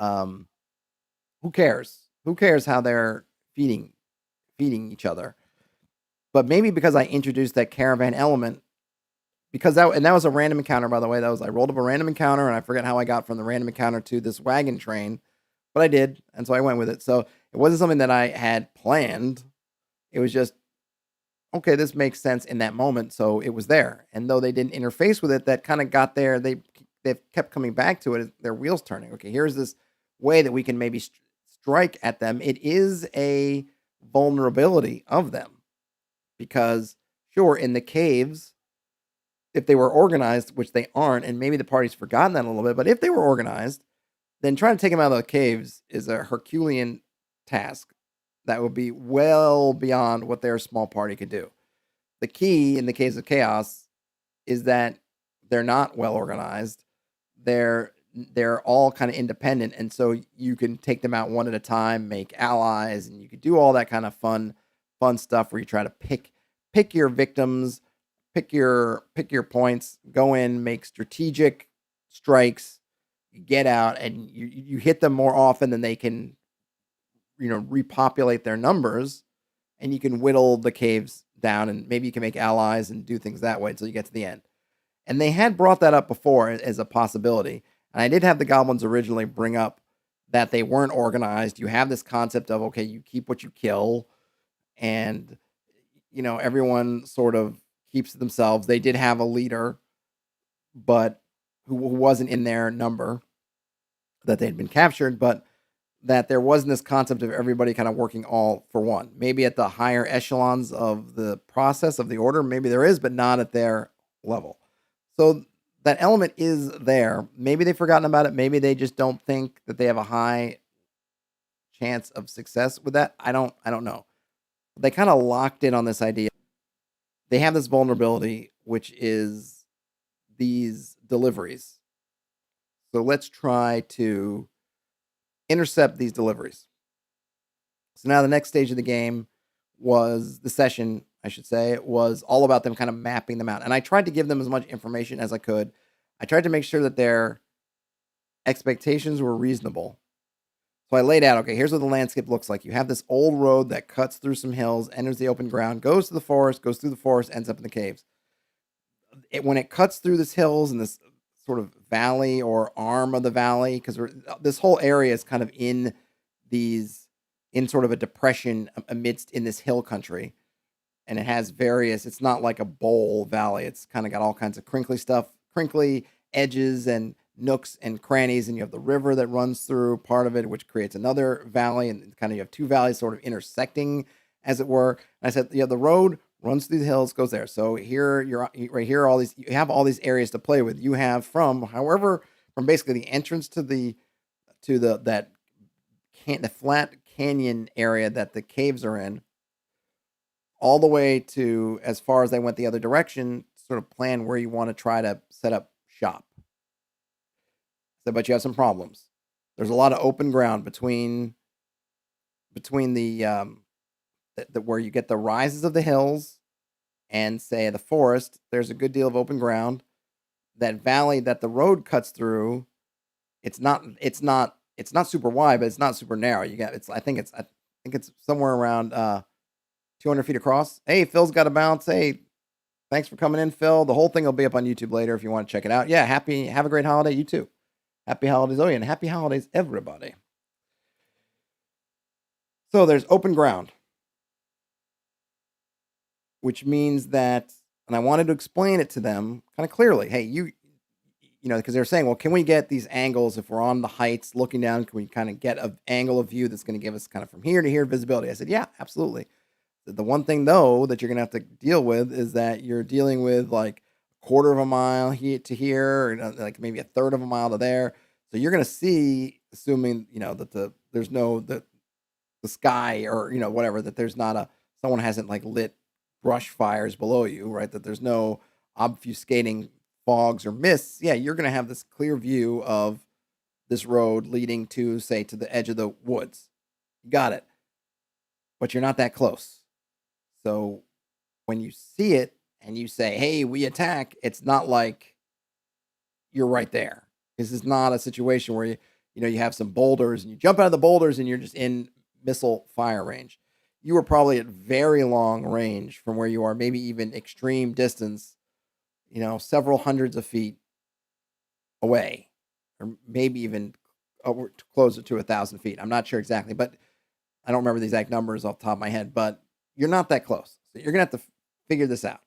Who cares? Who cares how they're feeding each other? But maybe because I introduced that caravan element, because that was a random encounter, by the way. I rolled up a random encounter, and I forget how I got from the random encounter to this wagon train, but I did, and so I went with it. So it wasn't something that I had planned. It was just, okay, this makes sense in that moment, so it was there. And though they didn't interface with it, that kind of got there. They've kept coming back to it. Their wheels turning. Okay, here's this way that we can maybe strike at them. It is a vulnerability of them. Because, sure, in the caves, if they were organized, which they aren't, and maybe the party's forgotten that a little bit, but if they were organized, then trying to take them out of the caves is a Herculean task that would be well beyond what their small party could do. The key in the Caves of Chaos is that they're not well organized. They're all kind of independent, and so you can take them out one at a time, make allies, and you could do all that kind of fun stuff where you try to pick your victims, pick your points, go in, make strategic strikes, get out, and you hit them more often than they can, repopulate their numbers, and you can whittle the caves down, and maybe you can make allies and do things that way until you get to the end. And they had brought that up before as a possibility. And I did have the goblins originally bring up that they weren't organized. You have this concept of, okay, you keep what you kill, and everyone sort of keeps to themselves. They did have a leader, but who wasn't in their number, that they'd been captured, but that there wasn't this concept of everybody kind of working all for one. Maybe at the higher echelons of the process of the order, maybe there is, but not at their level. So that element is there. Maybe they've forgotten about it. Maybe they just don't think that they have a high chance of success with that. I don't know. They kind of locked in on this idea. They have this vulnerability, which is these deliveries. So let's try to intercept these deliveries. So now the next stage of the game was the session, I should say, it was all about them kind of mapping them out. And I tried to give them as much information as I could. I tried to make sure that their expectations were reasonable. So I laid out, okay, here's what the landscape looks like. You have this old road that cuts through some hills, enters the open ground, goes to the forest, goes through the forest, ends up in the caves. When it cuts through this hills and this sort of valley or arm of the valley, because this whole area is kind of in sort of a depression amidst in this hill country, and it has it's not like a bowl valley. It's kind of got all kinds of crinkly edges and nooks and crannies, and you have the river that runs through part of it, which creates another valley, and kind of you have two valleys sort of intersecting, as it were. And I said, the road runs through the hills, goes there. So here you're right here. You have all these areas to play with. You have from basically the entrance to the flat canyon area that the caves are in, all the way to as far as they went the other direction. Sort of plan where you want to try to set up shop. So, but you have some problems. There's a lot of open ground between the where you get the rises of the hills and say the forest. There's a good deal of open ground. That valley that the road cuts through, it's not super wide, but it's not super narrow. I think it's somewhere around 200 feet across. Hey, Phil's got a bounce. Hey, thanks for coming in, Phil. The whole thing will be up on YouTube later if you want to check it out. Yeah, have a great holiday, you too. Happy holidays, and happy holidays, everybody. So there's open ground, which means that, and I wanted to explain it to them kind of clearly. Hey, because they're saying, well, can we get these angles if we're on the heights looking down? Can we kind of get an angle of view that's going to give us kind of from here to here visibility? I said, yeah, absolutely. The one thing, though, that you're going to have to deal with is that you're dealing with like a quarter of a mile here to here, or like maybe a third of a mile to there. So you're going to see, assuming that there's no the sky or whatever, that there's not someone hasn't like lit brush fires below you, right? That there's no obfuscating fogs or mists. Yeah, you're going to have this clear view of this road leading to, say, to the edge of the woods. You got it. But you're not that close. So when you see it and you say, hey, we attack, it's not like you're right there. This is not a situation where you have some boulders and you jump out of the boulders and you're just in missile fire range. You were probably at very long range from where you are, maybe even extreme distance, several hundreds of feet away, or maybe even closer to 1,000 feet. I'm not sure exactly, but I don't remember the exact numbers off the top of my head, but you're not that close. So you're going to have to figure this out,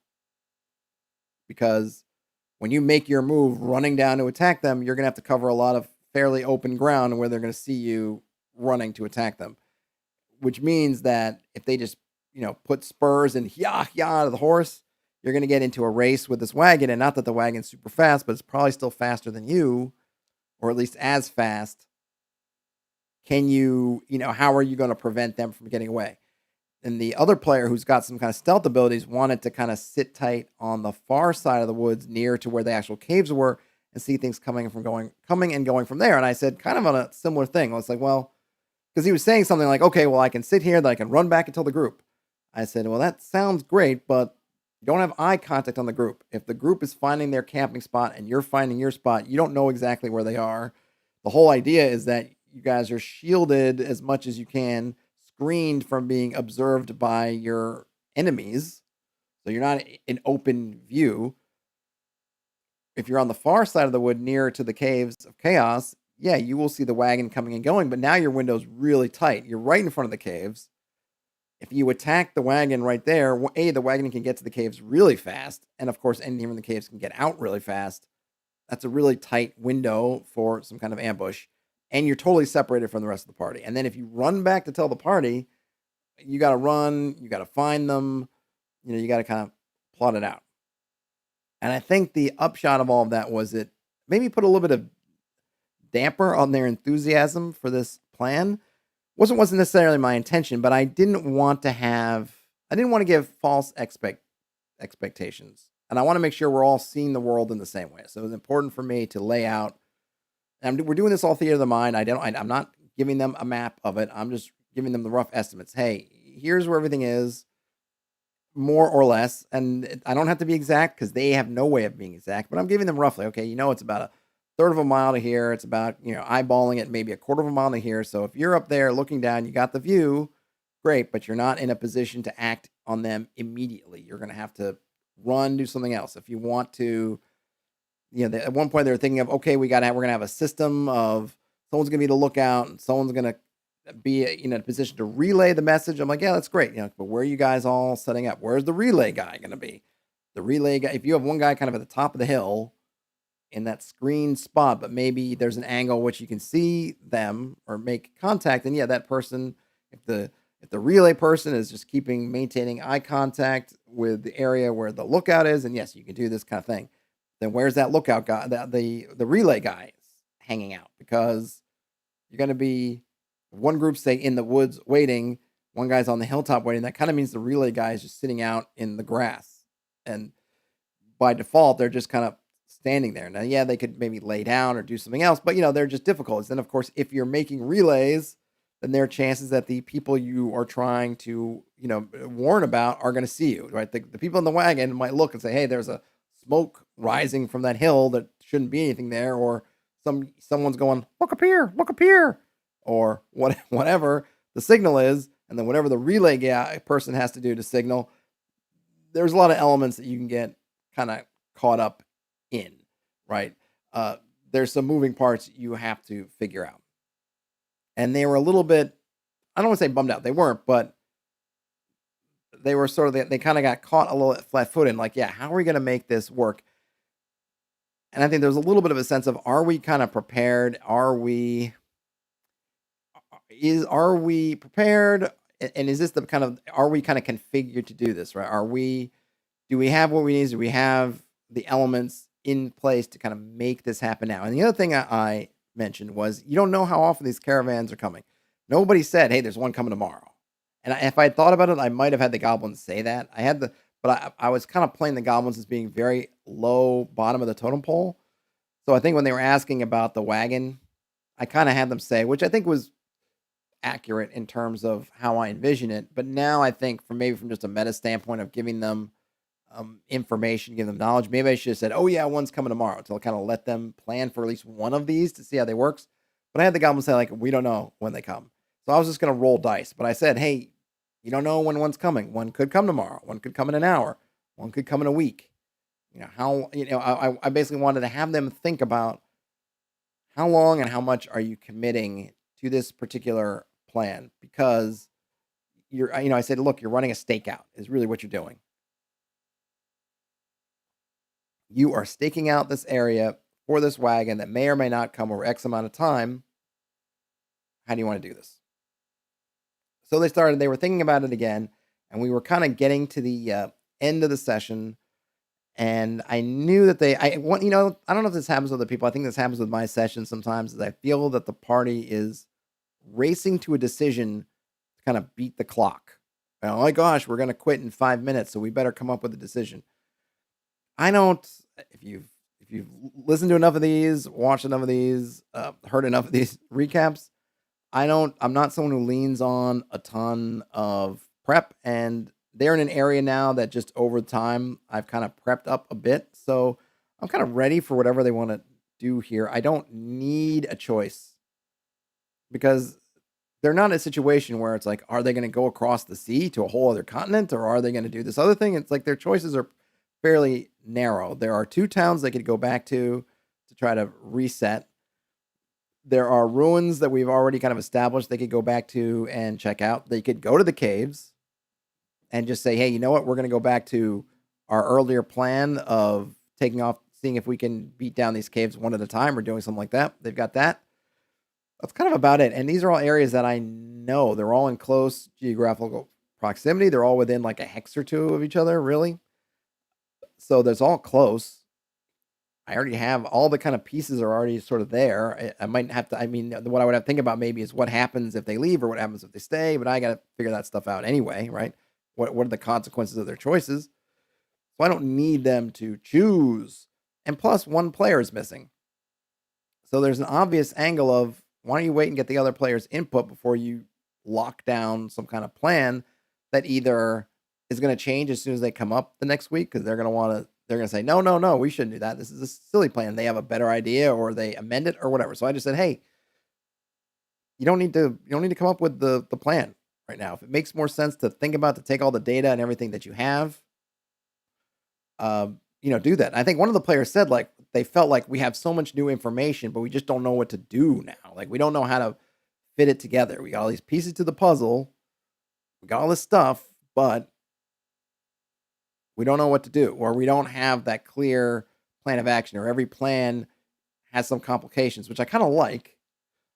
because when you make your move running down to attack them, you're going to have to cover a lot of fairly open ground where they're going to see you running to attack them, which means that if they just, put spurs and yah to the horse, you're going to get into a race with this wagon. And not that the wagon's super fast, but it's probably still faster than you, or at least as fast. Can you, how are you going to prevent them from getting away? And the other player, who's got some kind of stealth abilities, wanted to kind of sit tight on the far side of the woods near to where the actual caves were and see things coming and going from there. And I said, kind of on a similar thing. I was like, well, because he was saying something like, okay, well, I can sit here, then I can run back until the group. I said, well, that sounds great, but you don't have eye contact on the group. If the group is finding their camping spot and you're finding your spot, you don't know exactly where they are. The whole idea is that you guys are shielded as much as you can, screened from being observed by your enemies. So you're not in open view. If you're on the far side of the wood near to the caves of chaos, yeah, you will see the wagon coming and going, but now your window's really tight. You're right in front of the caves. if you attack the wagon right there, the wagon can get to the caves really fast, and of course, anything from the caves can get out really fast. That's a really tight window for some kind of ambush, and you're totally separated from the rest of the party. And then if you run back to tell the party, you got to run, you got to find them, you got to kind of plot it out. And I think the upshot of all of that was it maybe put a little bit of damper on their enthusiasm for this plan. Wasn't necessarily my intention, but I didn't want to give false expectations. And I want to make sure we're all seeing the world in the same way. So it was important for me to lay out, and we're doing this all theater of the mind. I'm not giving them a map of it. I'm just giving them the rough estimates. Hey, here's where everything is, more or less. And I don't have to be exact because they have no way of being exact, but I'm giving them roughly. Okay, it's about a third of a mile to here. It's about, eyeballing it maybe a quarter of a mile to here. So if you're up there looking down, you got the view, great, but you're not in a position to act on them immediately. You're going to have to run, do something else. If you want to, at one point they were thinking of, okay, we're going to have a system of someone's going to be the lookout and someone's going to be in a position to relay the message. I'm like, yeah, that's great. But where are you guys all setting up? Where's the relay guy going to be? The relay guy, if you have one guy kind of at the top of the hill in that screen spot, but maybe there's an angle which you can see them or make contact, and that person, if the relay person is just maintaining eye contact with the area where the lookout is, and yes, you can do this kind of thing, then where's that lookout guy, the relay guy hanging out? Because you're going to be one group, say, in the woods waiting, one guy's on the hilltop waiting. That kind of means the relay guy is just sitting out in the grass, and by default they're just kind of standing there. Now, they could maybe lay down or do something else, but they're just difficult. Then, of course, if you're making relays, then there are chances that the people you are trying to, warn about are going to see you, right? The people in the wagon might look and say, hey, there's a smoke rising from that hill that shouldn't be anything there, or someone's going, look up here, or whatever the signal is, and then whatever the relay guy person has to do to signal. There's a lot of elements that you can get kind of caught up in, right? There's some moving parts you have to figure out. And they were a little bit, I don't want to say bummed out. They weren't, but they were sort of, they kind of got caught a little flat-footed, like, how are we going to make this work? And I think there's a little bit of a sense of, are we kind of prepared? Are we prepared? And is this the kind of, are we kind of configured to do this, right? Do we have what we need? Do we have the elements in place to kind of make this happen now? And the other thing I mentioned was, you don't know how often these caravans are coming. Nobody said, hey, there's one coming tomorrow. And if I had thought about it, I might have had the goblins say that. But I was kind of playing the goblins as being very low bottom of the totem pole. So I think when they were asking about the wagon, I kind of had them say, which I think was accurate in terms of how I envision it. But now I think from just a meta standpoint of giving them information, give them knowledge, maybe I should have said, oh yeah, one's coming tomorrow, to kind of let them plan for at least one of these to see how they works. But I had the goblins say, like, we don't know when they come. So I was just going to roll dice. But I said, hey, you don't know when one's coming. One could come tomorrow. One could come in an hour. One could come in a week. I basically wanted to have them think about how long and how much are you committing to this particular plan, because I said, look, you're running a stakeout is really what you're doing. You are staking out this area for this wagon that may or may not come over X amount of time. How do you want to do this? So they were thinking about it again, and we were kind of getting to the end of the session. And I knew that I don't know if this happens with other people. I think this happens with my sessions sometimes, is I feel that the party is racing to a decision to kind of beat the clock. Oh my gosh, we're going to quit in 5 minutes, so we better come up with a decision. I don't, if you've listened to enough of these, watched enough of these, heard enough of these recaps, I'm not someone who leans on a ton of prep, and they're in an area now that just over time I've kind of prepped up a bit. So I'm kind of ready for whatever they want to do here. I don't need a choice, because they're not in a situation where it's like, are they going to go across the sea to a whole other continent, or are they going to do this other thing? It's like their choices are fairly narrow. There are 2 towns they could go back to try to reset. There are ruins that we've already kind of established they could go back to and check out. They could go to the caves, and just say, hey, you know what? We're going to go back to our earlier plan of taking off, seeing if we can beat down these caves one at a time or doing something like that. They've got that. That's kind of about it. And these are all areas that I know. They're all in close geographical proximity. They're all within like a hex or two of each other, really. So there's all close. I already have all the kind of pieces are already sort of there. I might have to, I mean, what I would have to think about maybe is what happens if they leave or what happens if they stay, but I got to figure that stuff out anyway, right? What are the consequences of their choices? So I don't need them to choose. And plus, one player is missing. So there's an obvious angle of why don't you wait and get the other player's input before you lock down some kind of plan that either is going to change as soon as they come up the next week because they're going to want to they're going to say, no, no, no, we shouldn't do that. This is a silly plan. They have a better idea or they amend it or whatever. So I just said, hey, you don't need to come up with the plan right now. If it makes more sense to think about to take all the data and everything that you have, do that. I think one of the players said like they felt like we have so much new information, but we just don't know what to do now. Like we don't know how to fit it together. We got all these pieces to the puzzle. We got all this stuff, but we don't know what to do, or we don't have that clear plan of action, or every plan has some complications, which I kind of like.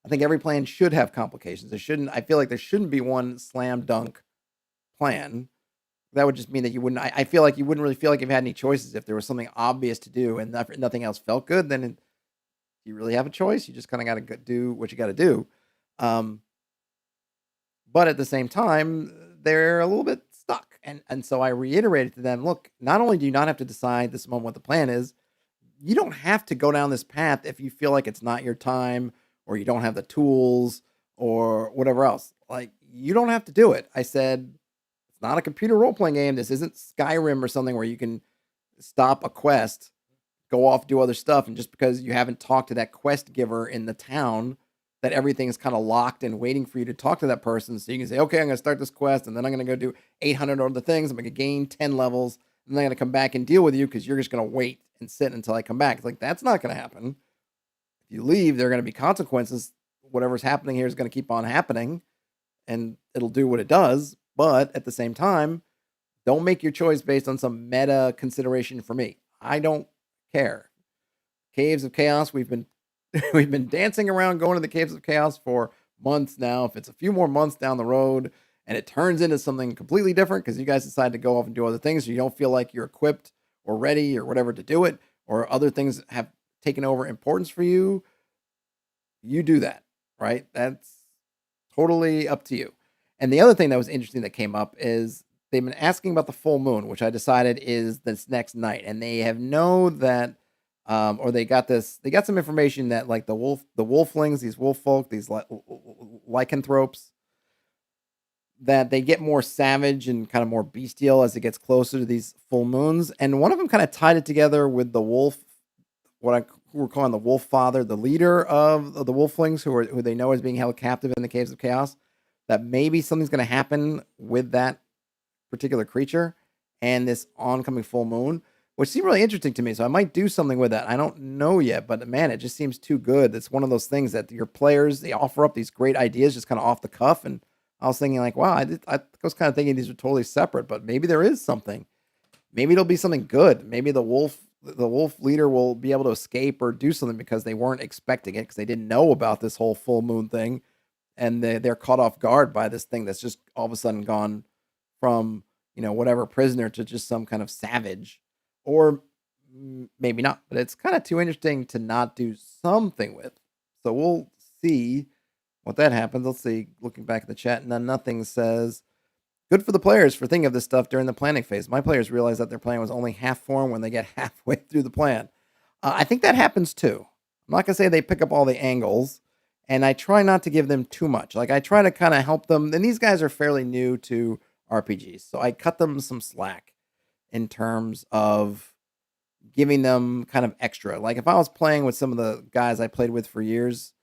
I think every plan should have complications. I feel like there shouldn't be one slam dunk plan. That would just mean that you wouldn't, I feel like you wouldn't really feel like you've had any choices. If there was something obvious to do and nothing else felt good, then you really have a choice. You just kind of got to do what you got to do. But at the same time, they're a little bit stuck. And so I reiterated to them, look, not only do you not have to decide this moment what the plan is, you don't have to go down this path if you feel like it's not your time or you don't have the tools or whatever else. Like, you don't have to do it. I said, it's not a computer role-playing game. This isn't Skyrim or something where you can stop a quest, go off, do other stuff, and just because you haven't talked to that quest giver in the town, that everything is kind of locked and waiting for you to talk to that person. So you can say, okay, I'm going to start this quest, and then I'm going to go do 800 other things. I'm going to gain 10 levels, and then I'm going to come back and deal with you because you're just going to wait and sit until I come back. It's like, that's not going to happen. If you leave, there are going to be consequences. Whatever's happening here is going to keep on happening, and it'll do what it does. But at the same time, don't make your choice based on some meta consideration for me. I don't care. Caves of Chaos, we've been dancing around going to the Caves of Chaos for months now. If it's a few more months down the road and it turns into something completely different because you guys decide to go off and do other things, so you don't feel like you're equipped or ready or whatever to do it, or other things have taken over importance for you, you do that, right? That's totally up to you. And the other thing that was interesting that came up is they've been asking about the full moon, which I decided is this next night. And they have that or they got some information that like the wolflings, these wolf folk, these lycanthropes, that they get more savage and kind of more bestial as it gets closer to these full moons. And one of them kind of tied it together with the wolf, we're calling the wolf father, the leader of the wolflings, who they know is being held captive in the Caves of Chaos, that maybe something's going to happen with that particular creature and this oncoming full moon, which seemed really interesting to me. So I might do something with that. I don't know yet, but man, it just seems too good. It's one of those things that your players, they offer up these great ideas just kind of off the cuff. And I was thinking like, wow, I was kind of thinking these are totally separate, but maybe there is something. Maybe it'll be something good. Maybe the wolf leader will be able to escape or do something because they weren't expecting it, because they didn't know about this whole full moon thing. And they're caught off guard by this thing that's just all of a sudden gone from, whatever prisoner to just some kind of savage. Or maybe not, but it's kind of too interesting to not do something with. So we'll see what that happens. Let's see, looking back at the chat, nothing says, good for the players for thinking of this stuff during the planning phase. My players realized that their plan was only half formed when they get halfway through the plan. I think that happens too. I'm not going to say they pick up all the angles, and I try not to give them too much. Like, I try to kind of help them, and these guys are fairly new to RPGs, so I cut them some slack in terms of giving them kind of extra. Like, if I was playing with some of the guys I played with for years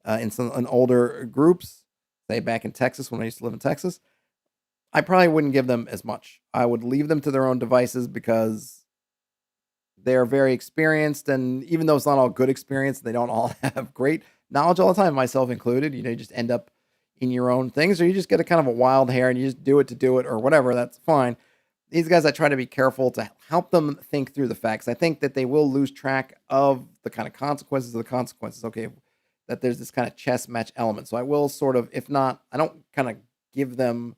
in older groups, say back in Texas when I used to live in Texas, I probably wouldn't give them as much. I would leave them to their own devices because they're very experienced, and even though it's not all good experience, they don't all have great knowledge all the time, myself included. You just end up, in your own things, or you just get a kind of a wild hair and you just do it to do it or whatever. That's fine. These guys, I try to be careful to help them think through the facts. I think that they will lose track of the kind of consequences of the consequences. Okay, that there's this kind of chess match element. So I will sort of, if not, I don't kind of give them,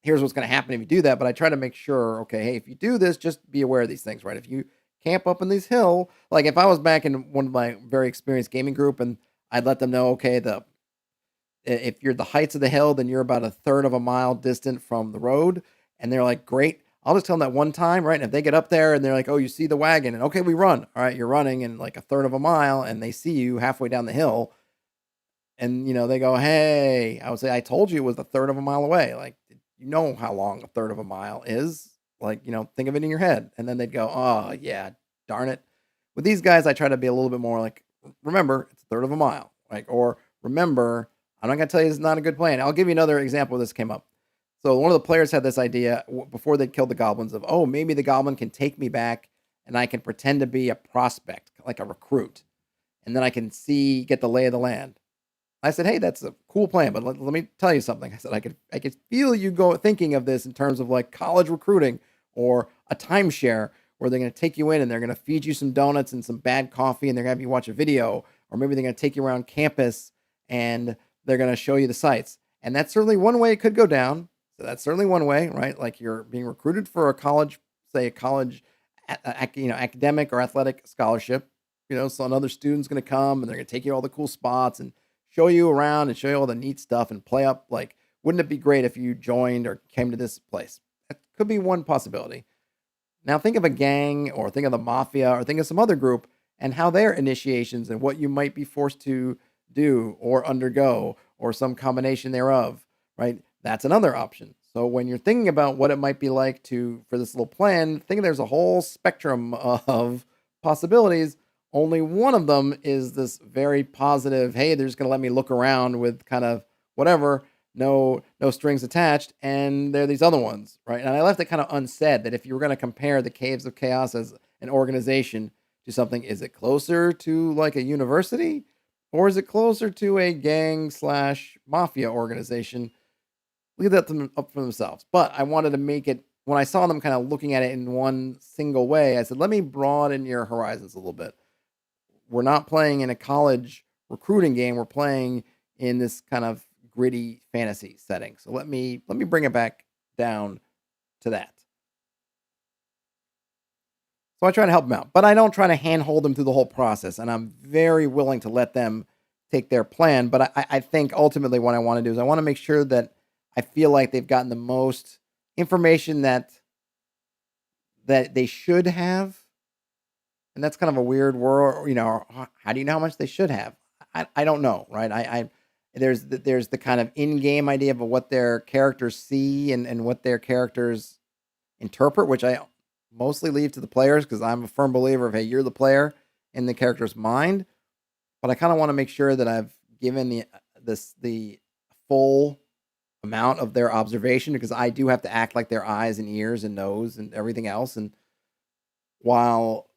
here's what's going to happen if you do that, but I try to make sure, okay, hey, if you do this, just be aware of these things, right? If you camp up in these hill, like if I was back in one of my very experienced gaming group and I'd let them know, okay, if you're the heights of the hill, then you're about a third of a mile distant from the road. And they're like, great. I'll just tell them that one time, right? And if they get up there and they're like, oh, you see the wagon, and okay, we run. All right, you're running in like a third of a mile, and they see you halfway down the hill. And, they go, hey, I would say, I told you it was a third of a mile away. Like, you know how long a third of a mile is. Like, think of it in your head. And then they'd go, oh, yeah, darn it. With these guys, I try to be a little bit more like, remember, it's a third of a mile. Like, or remember, I'm not going to tell you this is not a good plan. I'll give you another example where this came up. So one of the players had this idea before they'd killed the goblins of, oh, maybe the goblin can take me back and I can pretend to be a prospect, like a recruit. And then I can get the lay of the land. I said, hey, that's a cool plan, but let me tell you something. I said, I could feel you go thinking of this in terms of like college recruiting or a timeshare where they're going to take you in and they're going to feed you some donuts and some bad coffee and they're going to have you watch a video, or maybe they're going to take you around campus and they're going to show you the sights. And that's certainly one way it could go down. So that's certainly one way, right? Like you're being recruited for a college, say a college, academic or athletic scholarship. So another student's going to come and they're going to take you to all the cool spots and show you around and show you all the neat stuff and play up. Like, wouldn't it be great if you joined or came to this place? That could be one possibility. Now think of a gang or think of the mafia or think of some other group and how their initiations and what you might be forced to do or undergo or some combination thereof, right? That's another option. So when you're thinking about what it might be like for this little plan, think there's a whole spectrum of possibilities. Only one of them is this very positive, hey, they're just going to let me look around with kind of whatever, no strings attached. And there are these other ones, right? And I left it kind of unsaid that if you were going to compare the Caves of Chaos as an organization to something, is it closer to like a university or is it closer to a gang / mafia organization? Leave that up for themselves. But I wanted to make it, when I saw them kind of looking at it in one single way, I said, let me broaden your horizons a little bit. We're not playing in a college recruiting game. We're playing in this kind of gritty fantasy setting. So let me bring it back down to that. So I try to help them out, but I don't try to handhold them through the whole process. And I'm very willing to let them take their plan. But I think ultimately what I want to do is I want to make sure that I feel like they've gotten the most information that they should have. And that's kind of a weird world, how do you know how much they should have? I don't know, right? There's the kind of in-game idea of what their characters see and what their characters interpret, which I mostly leave to the players because I'm a firm believer of, hey, you're the player in the character's mind. But I kind of want to make sure that I've given the full amount of their observation, because I do have to act like their eyes and ears and nose and everything else. And while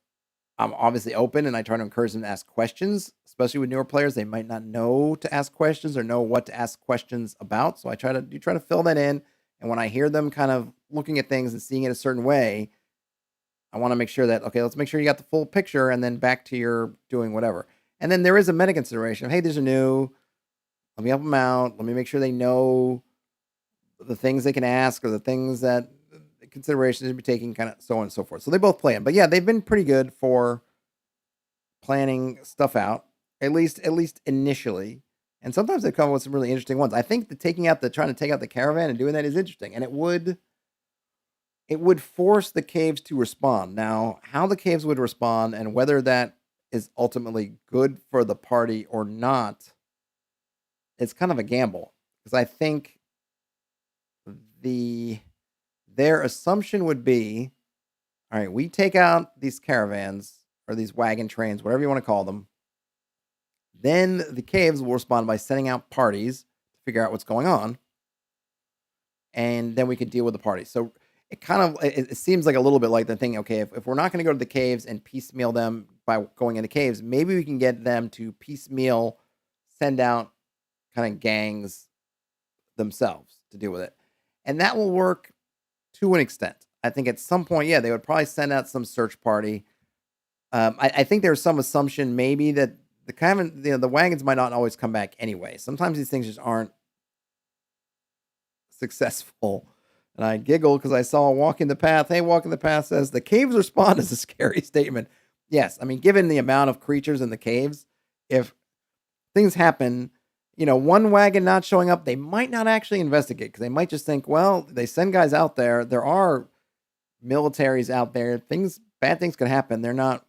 I'm obviously open and I try to encourage them to ask questions, especially with newer players, they might not know to ask questions or know what to ask questions about. So I try to fill that in. And when I hear them kind of looking at things and seeing it a certain way, I want to make sure that, okay, let's make sure you got the full picture and then back to your doing whatever. And then there is a meta consideration of, hey, these are new. Let me help them out. Let me make sure they know the things they can ask or the things that considerations to be taking, kind of so on and so forth. So they both play in. But yeah, they've been pretty good for planning stuff out, at least initially. And sometimes they come up with some really interesting ones. I think trying to take out the caravan and doing that is interesting. And it would force the caves to respond. Now, how the caves would respond and whether that is ultimately good for the party or not, it's kind of a gamble. Because I think their assumption would be, all right, we take out these caravans or these wagon trains, whatever you want to call them. Then the caves will respond by sending out parties to figure out what's going on. And then we could deal with the party. So it seems like a little bit like the thing, okay, if we're not going to go to the caves and piecemeal them by going into caves, maybe we can get them to piecemeal send out kind of gangs themselves to deal with it. And that will work to an extent. I think at some point, yeah, they would probably send out some search party. I think there's some assumption maybe that the wagons might not always come back anyway. Sometimes these things just aren't successful. And I giggled because I saw Walking the Path. Hey, Walking the Path says the caves respond is a scary statement. Yes, I mean, given the amount of creatures in the caves, if things happen, one wagon not showing up, they might not actually investigate because they might just think, well, they send guys out there. There are militaries out there. Bad things could happen. They're not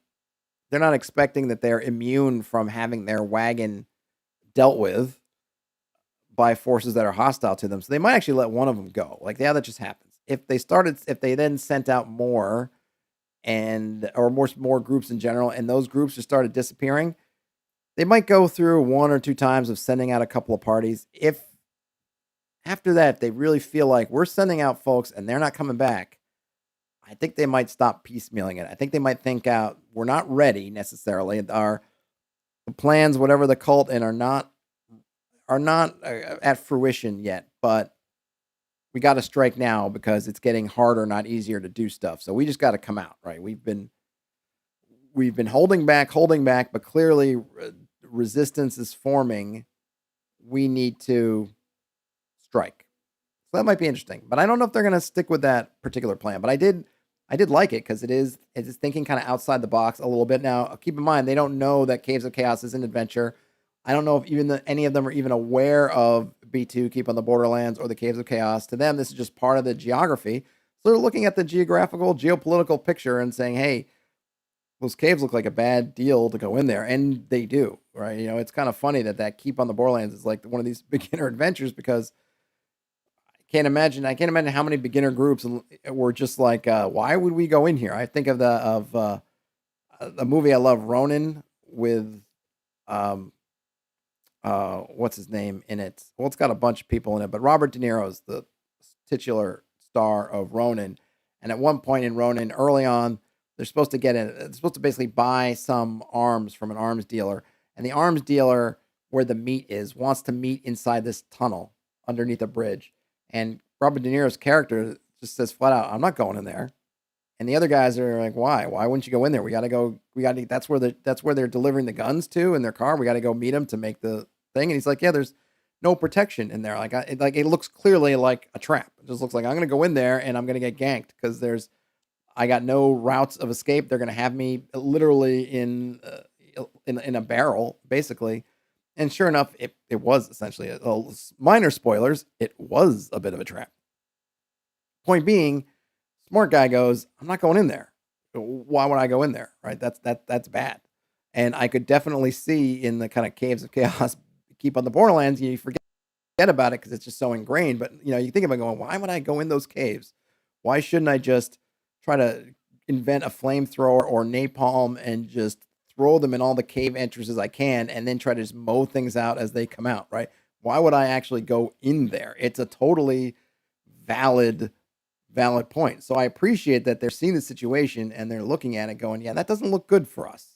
expecting that they're immune from having their wagon dealt with by forces that are hostile to them. So they might actually let one of them go. Like, yeah, that just happens. If they then sent out more or more groups in general, and those groups just started disappearing, they might go through one or two times of sending out a couple of parties. If after that they really feel like we're sending out folks and they're not coming back, I think they might stop piecemealing it. I think they might think out we're not ready necessarily. Our plans, whatever the cult, and are not at fruition yet, but we got to strike now because it's getting harder, not easier to do stuff. So we just got to come out, right? We've been holding back, but clearly resistance is forming. We need to strike. So that might be interesting, but I don't know if they're going to stick with that particular plan. But I did like it because it's thinking kind of outside the box a little bit. Now, keep in mind, they don't know that Caves of Chaos is an adventure. I don't know if even any of them are even aware of B2, Keep on the Borderlands, or the Caves of Chaos. To them, this is just part of the geography. So they're looking at the geopolitical picture and saying, hey, those caves look like a bad deal to go in there. And they do, right? It's kind of funny that Keep on the Borderlands is like one of these beginner adventures because I can't imagine how many beginner groups were just like, why would we go in here? I think of the movie I love, Ronin, with what's his name in it? Well, it's got a bunch of people in it, but Robert De Niro is the titular star of Ronin. And at one point in Ronin, early on, they're supposed to basically buy some arms from an arms dealer. And the arms dealer, where the meat is, wants to meet inside this tunnel underneath a bridge. And Robert De Niro's character just says flat out, I'm not going in there. And the other guys are like, why? Why wouldn't you go in there? That's where they're delivering the guns to in their car. We got to go meet them to make the thing. And he's like, yeah, there's no protection in there. It looks clearly like a trap. It just looks like I'm going to go in there and I'm going to get ganked because I got no routes of escape. They're going to have me literally in a barrel, basically. And sure enough, it was essentially minor spoilers. It was a bit of a trap. Point being, smart guy goes, I'm not going in there. Why would I go in there? Right? That's bad. And I could definitely see in the kind of Caves of Chaos, Keep on the Borderlands, you forget about it because it's just so ingrained. But you think about going, why would I go in those caves? Why shouldn't I just try to invent a flamethrower or napalm and just throw them in all the cave entrances I can and then try to just mow things out as they come out, right? Why would I actually go in there? It's a totally valid point. So I appreciate that they're seeing the situation and they're looking at it going, yeah, that doesn't look good for us.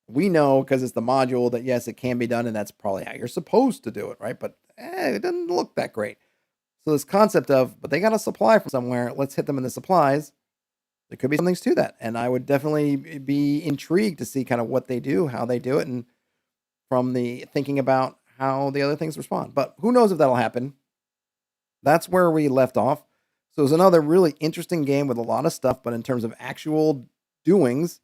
We know because it's the module that, yes, it can be done, and that's probably how you're supposed to do it, right? But it doesn't look that great. So this concept of, but they got a supply from somewhere, let's hit them in the supplies. There could be some things to that. And I would definitely be intrigued to see kind of what they do, how they do it, and from the thinking about how the other things respond. But who knows if that'll happen. That's where we left off. So it was another really interesting game with a lot of stuff, but in terms of actual doings,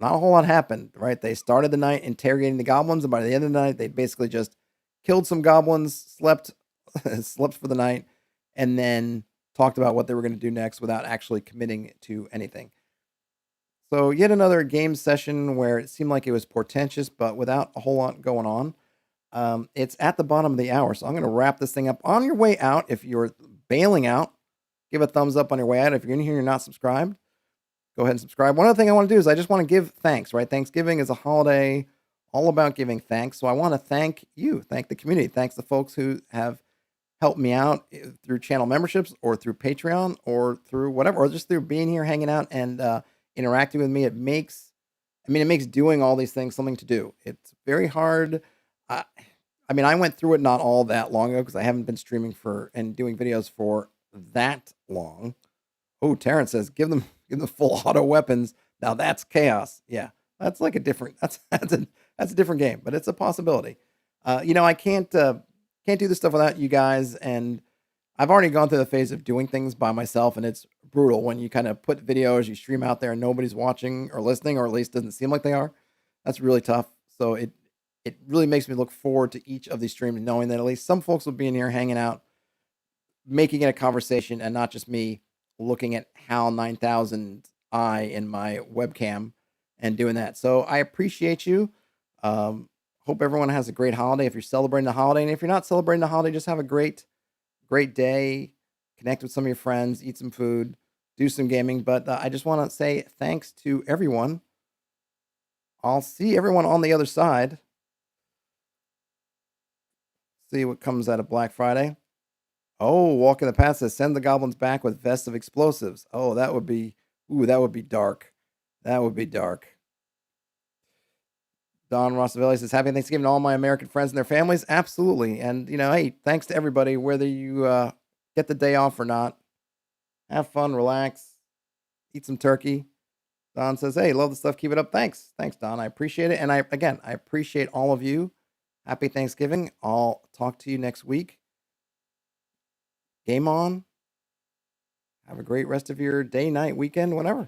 not a whole lot happened, right? They started the night interrogating the goblins, and by the end of the night, they basically just killed some goblins, slept for the night, and then talked about what they were going to do next without actually committing to anything. So yet another game session where it seemed like it was portentous, but without a whole lot going on. It's at the bottom of the hour, so I'm going to wrap this thing up. On your way out, if you're bailing out, give a thumbs up on your way out. If you're in here and you're not subscribed, go ahead and subscribe. One other thing I want to do is I just want to give thanks, right? Thanksgiving is a holiday all about giving thanks. So I want to thank you, thank the community, thanks the folks who have helped me out through channel memberships or through Patreon or through whatever, or just through being here, hanging out and interacting with me. It makes doing all these things something to do. It's very hard. I mean, I went through it not all that long ago because I haven't been streaming for and doing videos for that long. Oh, Terrence says, give them full auto weapons. Now that's chaos. Yeah, that's like a different that's a different game, but it's a possibility. I can't do this stuff without you guys, and I've already gone through the phase of doing things by myself, and it's brutal when you kind of put videos, you stream out there, and nobody's watching or listening, or at least doesn't seem like they are. That's really tough. So it really makes me look forward to each of these streams, knowing that at least some folks will be in here hanging out, making it a conversation, and not just me looking at HAL 9000 I in my webcam and doing that. So I appreciate you. Hope everyone has a great holiday if you're celebrating the holiday, and if you're not celebrating the holiday, just have a great day. Connect with some of your friends, eat some food, do some gaming. But I just want to say thanks to everyone. I'll see everyone on the other side. See what comes out of Black Friday. Oh, Walking the Path says send the goblins back with vests of explosives. Oh, that would be dark. That would be dark. Don Rossavelli says happy Thanksgiving to all my American friends and their families. Absolutely. And hey, thanks to everybody, whether you get the day off or not. Have fun, relax, eat some turkey. Don says, hey, love the stuff. Keep it up. Thanks. Thanks, Don. I appreciate it. And I appreciate all of you. Happy Thanksgiving. I'll talk to you next week. Game on. Have a great rest of your day, night, weekend, whatever.